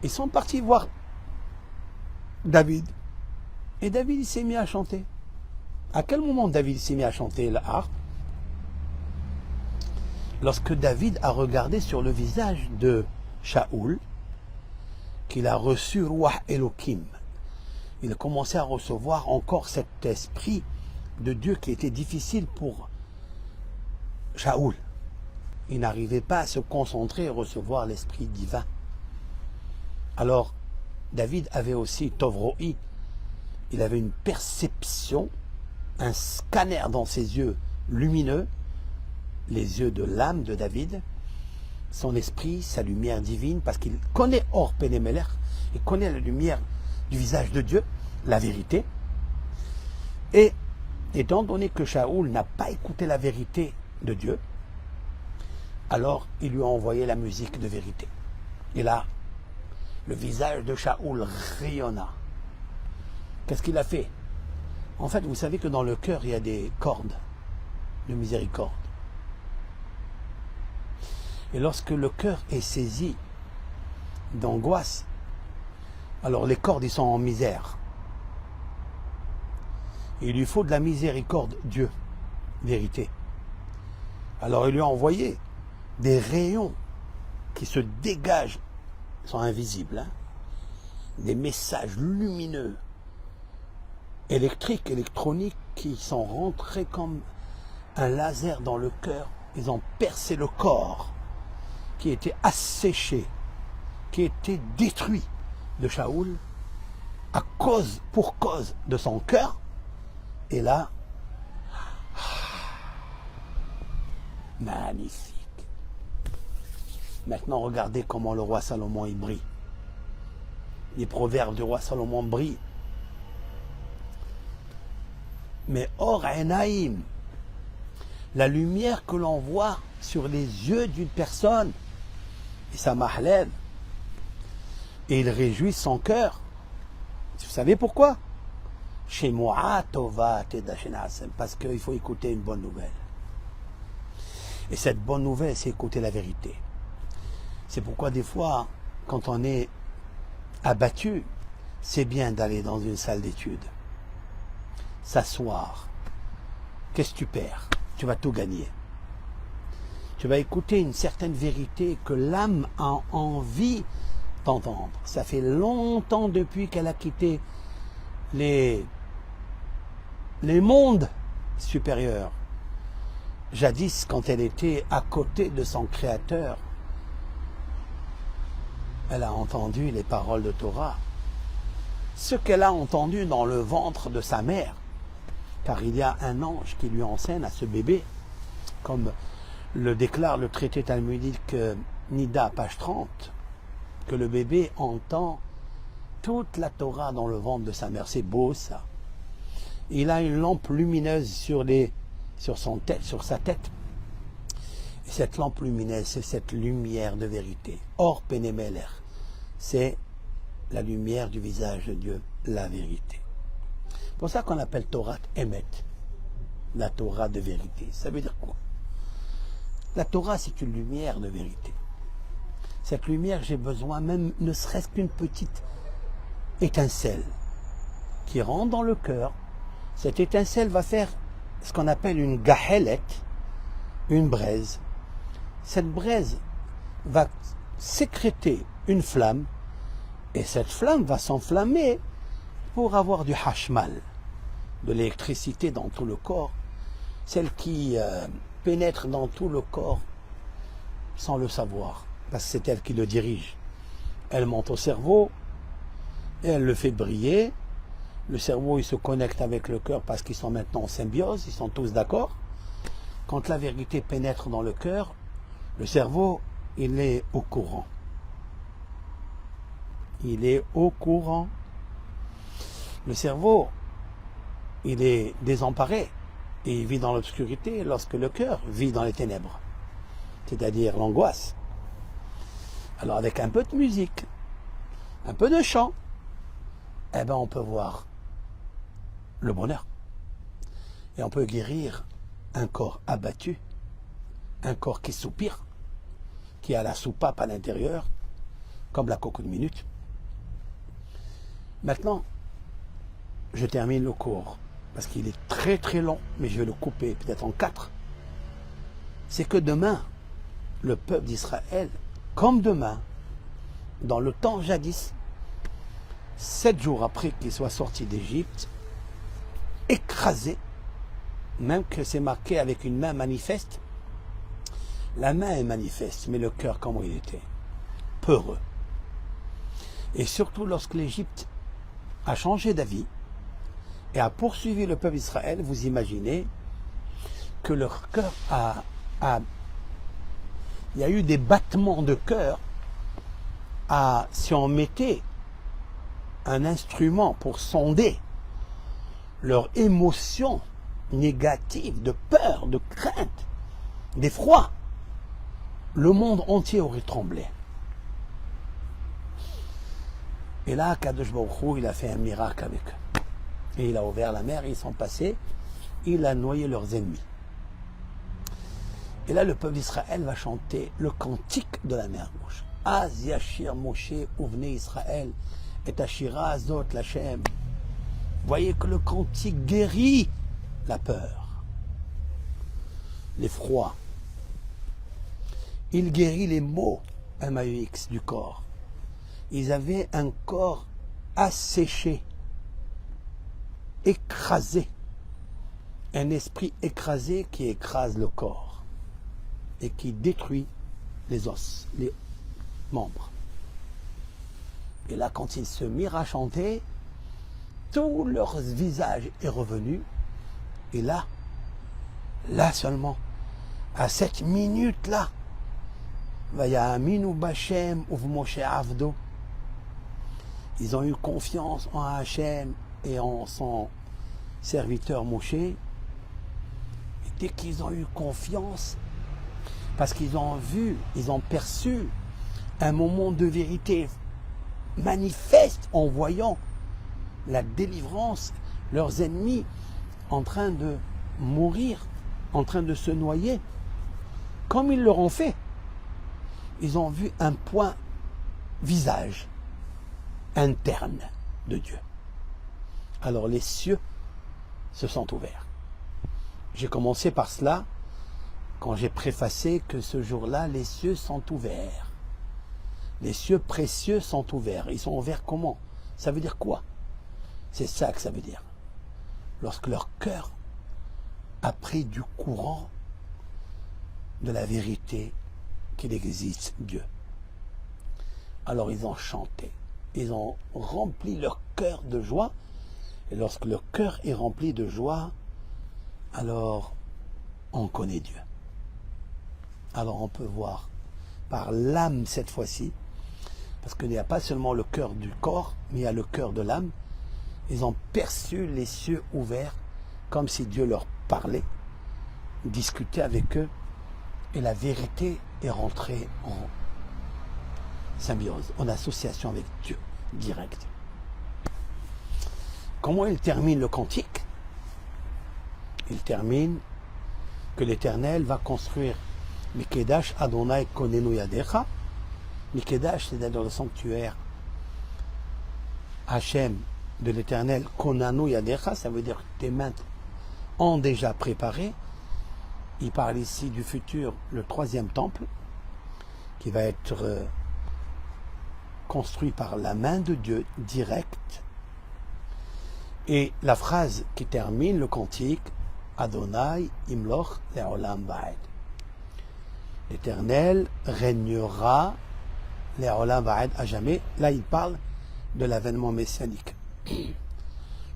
ils sont partis voir David. Et David il s'est mis à chanter. À quel moment David s'est mis à chanter la harpe? Lorsque David a regardé sur le visage de Shaoul, qu'il a reçu Ruach Elohim. Il a commencé à recevoir encore cet esprit de Dieu qui était difficile pour Shaoul. Il n'arrivait pas à se concentrer et recevoir l'esprit divin. Alors, David avait aussi Tovroi. Il avait une perception, un scanner dans ses yeux lumineux, les yeux de l'âme de David, son esprit, sa lumière divine, parce qu'il connaît Or Penemeler, il connaît la lumière du visage de Dieu, la vérité. Et étant donné que Shaoul n'a pas écouté la vérité de Dieu, alors il lui a envoyé la musique de vérité. Et là, le visage de Shaoul rayonna. Qu'est-ce qu'il a fait? En fait, vous savez que dans le cœur, il y a des cordes de miséricorde. Et lorsque le cœur est saisi d'angoisse, alors les cordes, ils sont en misère. Et il lui faut de la miséricorde, Dieu, vérité. Alors il lui a envoyé des rayons qui se dégagent, ils sont invisibles, hein, des messages lumineux, électriques, électroniques, qui sont rentrés comme un laser dans le cœur. Ils ont percé le corps qui était asséché, qui était détruit de Shaoul pour cause de son cœur. Et là, magnifique. Maintenant, regardez comment le roi Salomon il brille. Les proverbes du roi Salomon brillent. Mais Or Enaïm, la lumière que l'on voit sur les yeux d'une personne, et ça m'ahlève, et il réjouit son cœur. Vous savez pourquoi? Chez moi, parce qu'il faut écouter une bonne nouvelle. Et cette bonne nouvelle, c'est écouter la vérité. C'est pourquoi des fois, quand on est abattu, c'est bien d'aller dans une salle d'études, s'asseoir. Qu'est-ce que tu perds? Tu vas tout gagner. Tu vas écouter une certaine vérité que l'âme a envie d'entendre. Ça fait longtemps depuis qu'elle a quitté les mondes supérieurs. Jadis, quand elle était à côté de son Créateur, elle a entendu les paroles de Torah. Ce qu'elle a entendu dans le ventre de sa mère. Car il y a un ange qui lui enseigne à ce bébé, comme le déclare le traité talmudique Nida, page 30, que le bébé entend toute la Torah dans le ventre de sa mère. C'est beau ça. Il a une lampe lumineuse sur sa tête. Et cette lampe lumineuse, c'est cette lumière de vérité. Or Penemeler, c'est la lumière du visage de Dieu, la vérité. C'est pour ça qu'on appelle Torah Emet, la Torah de vérité. Ça veut dire quoi? La Torah, c'est une lumière de vérité. Cette lumière, j'ai besoin même, ne serait-ce qu'une petite étincelle qui rentre dans le cœur. Cette étincelle va faire ce qu'on appelle une gahelet, une braise. Cette braise va sécréter une flamme et cette flamme va s'enflammer pour avoir du hashmal, de l'électricité dans tout le corps, celle qui pénètre dans tout le corps sans le savoir, parce que c'est elle qui le dirige. Elle monte au cerveau et elle le fait briller. Le cerveau, il se connecte avec le cœur parce qu'ils sont maintenant en symbiose, ils sont tous d'accord. quand la vérité pénètre dans le cœur, le cerveau, il est au courant. Il est au courant. Le cerveau, il est désemparé et il vit dans l'obscurité lorsque le cœur vit dans les ténèbres, c'est-à-dire l'angoisse. Alors avec un peu de musique, un peu de chant, eh ben on peut voir le bonheur. Et on peut guérir un corps abattu, un corps qui soupire, qui a la soupape à l'intérieur, comme la cocotte minute. Maintenant, je termine le cours, parce qu'il est très très long, mais je vais le couper peut-être en 4. C'est que demain, le peuple d'Israël, comme demain, dans le temps jadis, 7 jours après qu'il soit sorti d'Égypte, écrasé, même que c'est marqué avec une main manifeste, la main est manifeste, mais le cœur, comment il était? Peureux. Et surtout lorsque l'Égypte a changé d'avis et a poursuivi le peuple d'Israël, vous imaginez que leur cœur il y a eu des battements de cœur si on mettait un instrument pour sonder leur émotion négative, de peur, de crainte, d'effroi, le monde entier aurait tremblé. Et là, Kadosh Baruch Hu, il a fait un miracle avec eux. Et il a ouvert la mer, ils sont passés, il a noyé leurs ennemis. Et là, le peuple d'Israël va chanter le cantique de la mer Rouge. Az Yashir Moshe Uvnei Israël et Ashira Azot Lachem. Voyez que le cantique guérit la peur, l'effroi. Il guérit les maux MAUX du corps. Ils avaient un corps asséché, écrasé, un esprit écrasé qui écrase le corps et qui détruit les os, les membres. Et là, quand ils se mirent à chanter, tout leur visage est revenu. Et là seulement, à cette minute-là, Vayaminu Bashem uv Moshe Avdo, ils ont eu confiance en Hachem et en son serviteur Moshe. Et dès qu'ils ont eu confiance, parce qu'ils ont vu, ils ont perçu un moment de vérité manifeste en voyant la délivrance, leurs ennemis en train de mourir, en train de se noyer, comme ils leur ont fait. Ils ont vu un point visage interne de Dieu. Alors les cieux se sont ouverts. J'ai commencé par cela quand j'ai préfacé que ce jour-là, les cieux sont ouverts. Les cieux précieux sont ouverts. Ils sont ouverts comment? Ça veut dire quoi? C'est ça que ça veut dire. Lorsque leur cœur a pris du courant de la vérité qu'il existe Dieu. Alors ils ont chanté. Ils ont rempli leur cœur de joie. Et lorsque leur cœur est rempli de joie, alors on connaît Dieu. Alors on peut voir par l'âme cette fois-ci, parce qu'il n'y a pas seulement le cœur du corps, mais il y a le cœur de l'âme. Ils ont perçu les cieux ouverts, comme si Dieu leur parlait, discutait avec eux, et la vérité est rentrée en symbiose, en association avec Dieu, direct. Comment il termine le cantique? Il termine que l'Éternel va construire Mikedash Adonai Konenu Yadecha. Mikedash, c'est-à-dire le sanctuaire Hachem de l'Éternel, Konanu Yadecha, ça veut dire que tes mains ont déjà préparé. Il parle ici du futur, le 3e temple, qui va être construit par la main de Dieu directe. Et la phrase qui termine le cantique, Adonai Imloch Le'olam Va'ed. L'Éternel régnera Le'olam Va'ed à jamais. Là, il parle de l'avènement messianique.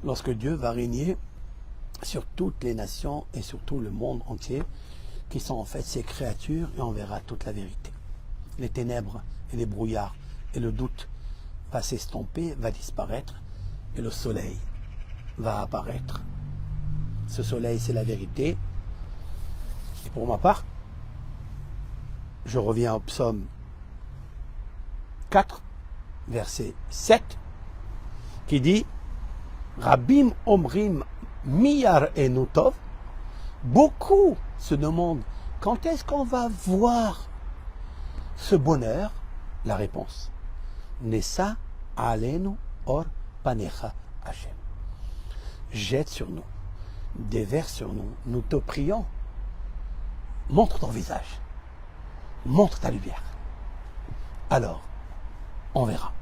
Lorsque Dieu va régner sur toutes les nations et sur tout le monde entier, qui sont en fait ses créatures, et on verra toute la vérité. Les ténèbres et les brouillards et le doute va s'estomper, va disparaître, et le soleil va apparaître. Ce soleil, c'est la vérité. Et pour ma part, je reviens au psaume 4, verset 7, qui dit Rabim Omrim Miyar Enutov. Beaucoup se demandent quand est-ce qu'on va voir ce bonheur. La réponse Nessa Alenu Or Panecha Hashem. Jette sur nous, déverse sur nous, nous te prions. Montre ton visage, montre ta lumière. Alors, on verra.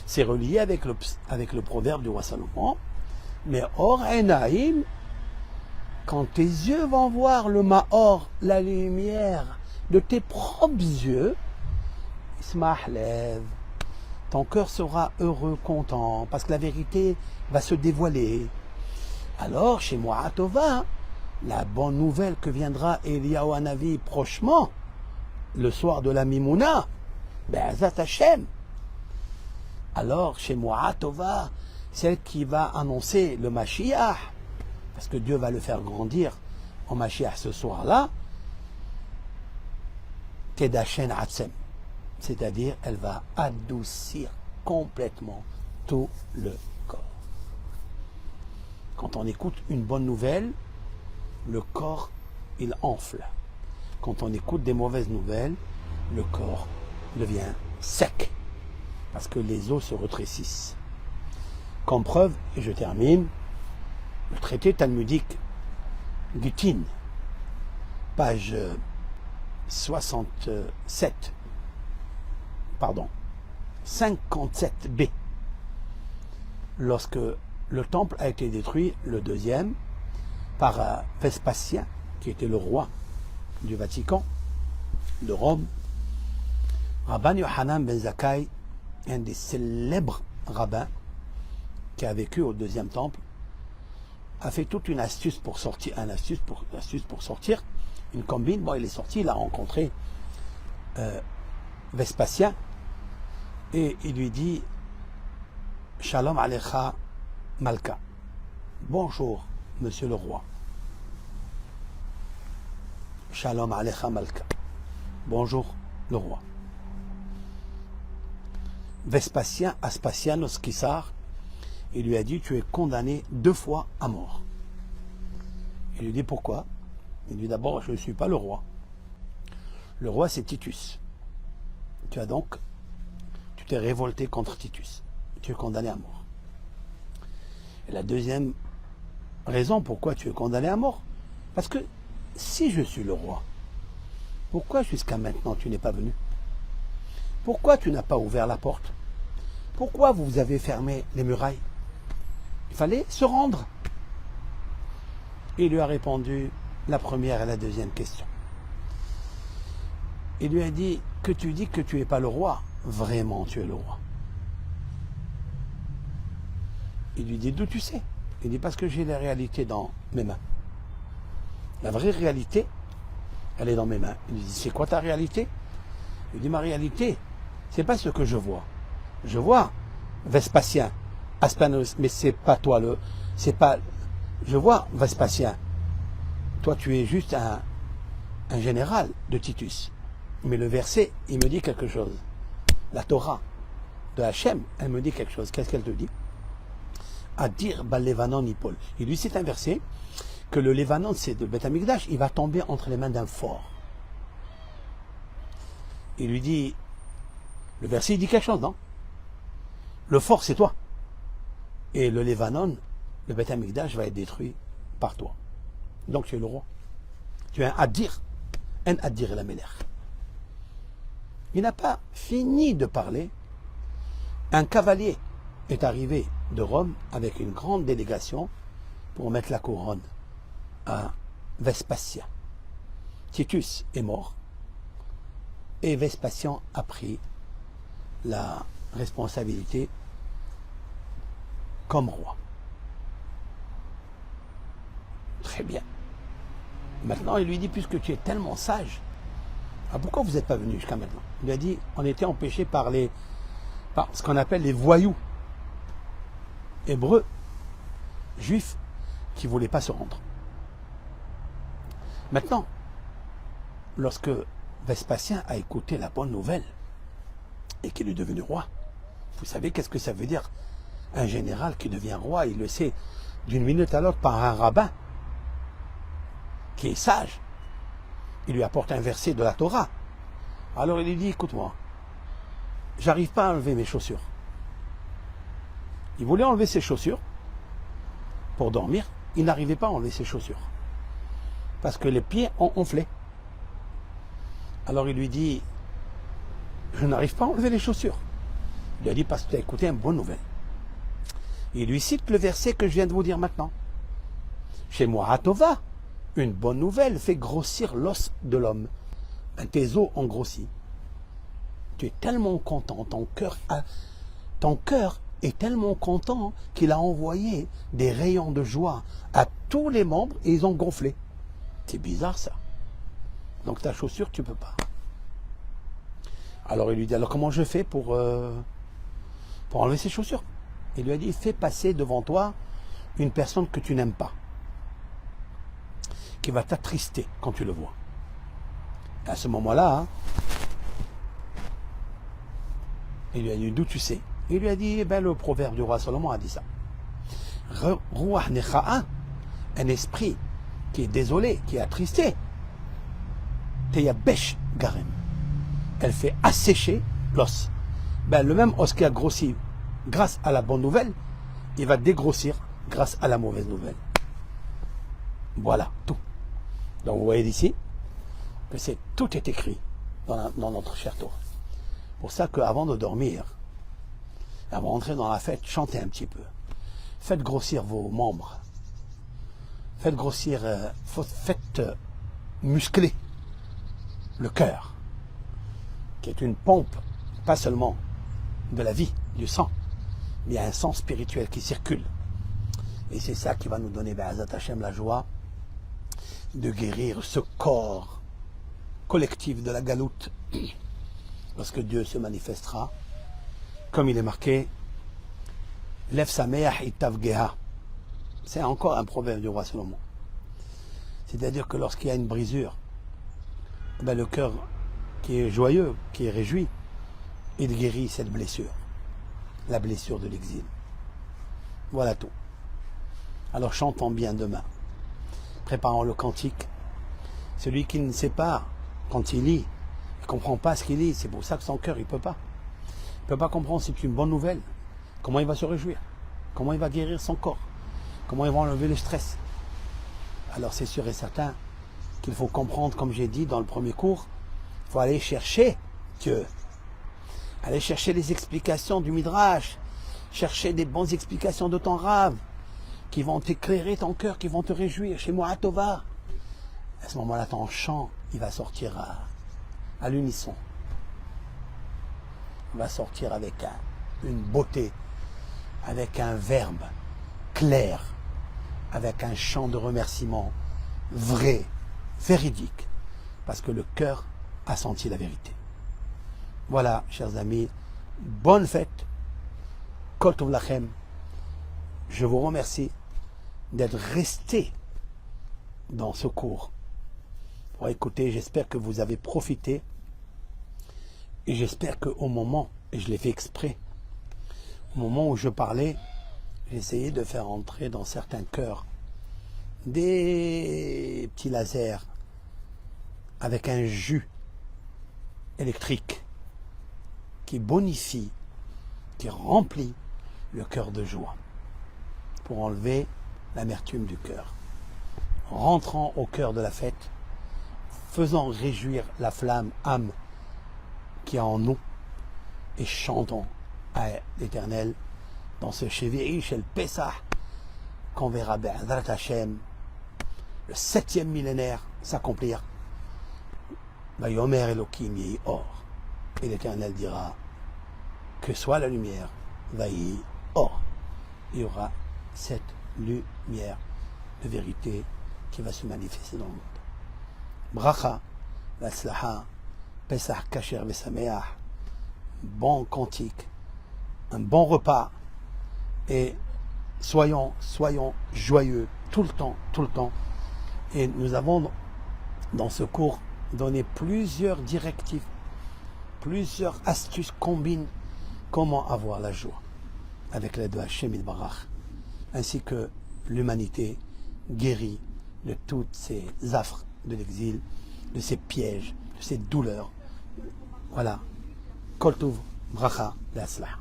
C'est relié avec le proverbe du roi Salomon. Mais Or Enaim, quand tes yeux vont voir le Maor, la lumière de tes propres yeux, Ismahlev, ton cœur sera heureux, content, parce que la vérité va se dévoiler. Alors, chez moi, Tova, la bonne nouvelle que viendra Eliyahu Hanavi prochainement, le soir de la Mimouna, Be'ezat Hashem. Alors, chez moi, Tova, celle qui va annoncer le Mashiach, parce que Dieu va le faire grandir en Mashiach ce soir-là, Tedashen Atzem, c'est-à-dire elle va adoucir complètement tout le corps. Quand on écoute une bonne nouvelle, le corps, il enfle. Quand on écoute des mauvaises nouvelles, le corps devient sec, parce que les os se rétrécissent. Comme preuve, et je termine, le traité talmudique Gittin, page 57b. Lorsque le temple a été détruit, le deuxième, par Vespasien, qui était le roi du Vatican, de Rome, Rabban Yohanan ben Zakkai, un des célèbres rabbins qui a vécu au deuxième temple, a fait toute une astuce pour sortir, une combine. Bon, il est sorti, il a rencontré Vespasien, et il lui dit Shalom Alecha Malka. Bonjour, monsieur le roi. Shalom Alecha Malka. Bonjour, le roi. Vespasien, Aspasianos Kissar, il lui a dit tu es condamné 2 fois à mort. Il lui dit pourquoi? Il dit d'abord je ne suis pas le roi. Le roi c'est Titus. Tu t'es révolté contre Titus. Tu es condamné à mort. Et la deuxième raison pourquoi tu es condamné à mort, parce que si je suis le roi, pourquoi jusqu'à maintenant tu n'es pas venu? Pourquoi tu n'as pas ouvert la porte? Pourquoi vous avez fermé les murailles? Il fallait se rendre. Il lui a répondu la première et la deuxième question. Il lui a dit que tu dis que tu n'es pas le roi. Vraiment, tu es le roi. Il lui dit d'où tu sais? Il dit parce que j'ai la réalité dans mes mains. La vraie réalité, elle est dans mes mains. Il lui dit c'est quoi ta réalité? Il dit ma réalité, c'est pas ce que je vois. Je vois Vespasien, Aspanos, mais c'est pas toi c'est pas. Je vois Vespasien. Toi, tu es juste un général de Titus. Mais le verset, il me dit quelque chose. La Torah de Hachem, elle me dit quelque chose. Qu'est-ce qu'elle te dit? À dire Bal-Levanon Ipol. Et lui, c'est un verset que le Lévanon, c'est de Beth Amikdash, il va tomber entre les mains d'un fort. Il lui dit, le verset, il dit quelque chose, non? Le fort, c'est toi. Et le Lévanon, le Beth Amikdash va être détruit par toi. Donc tu es le roi. Tu es un Adir la Melech. Il n'a pas fini de parler. Un cavalier est arrivé de Rome avec une grande délégation pour mettre la couronne à Vespasien. Titus est mort et Vespasien a pris la responsabilité comme roi. Très bien. Maintenant, il lui dit, puisque tu es tellement sage, pourquoi vous n'êtes pas venu jusqu'à maintenant? Il lui a dit, on était empêchés par ce qu'on appelle les voyous hébreux, juifs, qui ne voulaient pas se rendre. Maintenant, lorsque Vespasien a écouté la bonne nouvelle et qu'il est devenu roi, vous savez qu'est-ce que ça veut dire? Un général qui devient roi, il le sait d'une minute à l'autre par un rabbin qui est sage. Il lui apporte un verset de la Torah. Alors il lui dit, écoute-moi, j'arrive pas à enlever mes chaussures. Il voulait enlever ses chaussures pour dormir. Il n'arrivait pas à enlever ses chaussures parce que les pieds ont enflé. Alors il lui dit, je n'arrive pas à enlever les chaussures. Il lui a dit, parce que tu as écouté une bonne nouvelle. Il lui cite le verset que je viens de vous dire maintenant. Chez moi, Hatova, une bonne nouvelle fait grossir l'os de l'homme. Ben, tes os ont grossi. Tu es tellement content, ton cœur est tellement content qu'il a envoyé des rayons de joie à tous les membres et ils ont gonflé. C'est bizarre ça. Donc ta chaussure, tu peux pas. Alors il lui dit, alors comment je fais pour enlever ses chaussures? Il lui a dit, fais passer devant toi une personne que tu n'aimes pas, qui va t'attrister quand tu le vois. Et à ce moment-là, il lui a dit, d'où tu sais? Il lui a dit, le proverbe du roi Salomon a dit ça. Ruach necha'a, un esprit qui est désolé, qui est attristé. Teyabesh garem. Elle fait assécher l'os. Le même os qui a grossi grâce à la bonne nouvelle, il va dégrossir grâce à la mauvaise nouvelle. Voilà, tout. Donc vous voyez d'ici que tout est écrit dans notre chère Torah. Pour ça qu'avant de dormir, avant d'entrer dans la fête, chantez un petit peu. Faites grossir vos membres. Faites grossir, faites muscler le cœur, qui est une pompe, pas seulement de la vie, du sang, mais il y a un sang spirituel qui circule. Et c'est ça qui va nous donner, Be'ezrat Hashem, la joie de guérir ce corps collectif de la galoute, lorsque Dieu se manifestera, comme il est marqué, Lev Sameach Itav Geha. C'est encore un proverbe du roi Salomon. C'est-à-dire que lorsqu'il y a une brisure, le cœur qui est joyeux, qui est réjoui, il guérit cette blessure, la blessure de l'exil. Voilà tout. Alors chantons bien demain, préparons le cantique. Celui qui ne sait pas, quand il lit, il ne comprend pas ce qu'il lit, c'est pour ça que son cœur, il ne peut pas. Il ne peut pas comprendre si c'est une bonne nouvelle, comment il va se réjouir, comment il va guérir son corps, comment il va enlever le stress. Alors c'est sûr et certain qu'il faut comprendre, comme j'ai dit dans le premier cours, il faut aller chercher Dieu, aller chercher les explications du Midrash, chercher des bonnes explications de ton Rav, qui vont t'éclairer ton cœur, qui vont te réjouir. Chez moi, Hatova. À ce moment-là, ton chant, il va sortir à l'unisson. Il va sortir avec une beauté, avec un verbe clair, avec un chant de remerciement vrai, véridique, parce que le cœur a senti la vérité. Voilà, chers amis, bonne fête, Kol Tov Lachem. Je vous remercie d'être restés dans ce cours pour écouter. J'espère que vous avez profité et j'espère qu'au moment, et je l'ai fait exprès, au moment où je parlais, j'ai essayé de faire entrer dans certains cœurs des petits lasers avec un jus électrique qui bonifie, qui remplit le cœur de joie pour enlever l'amertume du cœur. Rentrant au cœur de la fête, faisant réjouir la flamme âme qui est en nous et chantons à l'Éternel dans ce Shevi'i Shel Pesach qu'on verra Be'ezrat Hashem, le 7e millénaire s'accomplir. Vayomer Elokim Yehi Or, et l'Éternel dira que soit la lumière, Vayi Or. Il y aura cette lumière de vérité qui va se manifester dans le monde. bracha, l'aslaha, Pesach kasher vesameach, bon cantique, un bon repas, et soyons joyeux tout le temps. Et nous avons dans ce cours donné plusieurs directives, plusieurs astuces, combines, comment avoir la joie avec l'aide de Hachem Yitbarach, ainsi que l'humanité guérie de toutes ces affres de l'exil, de ces pièges, de ces douleurs. Voilà. Kol Tov, bracha, le'atzlach.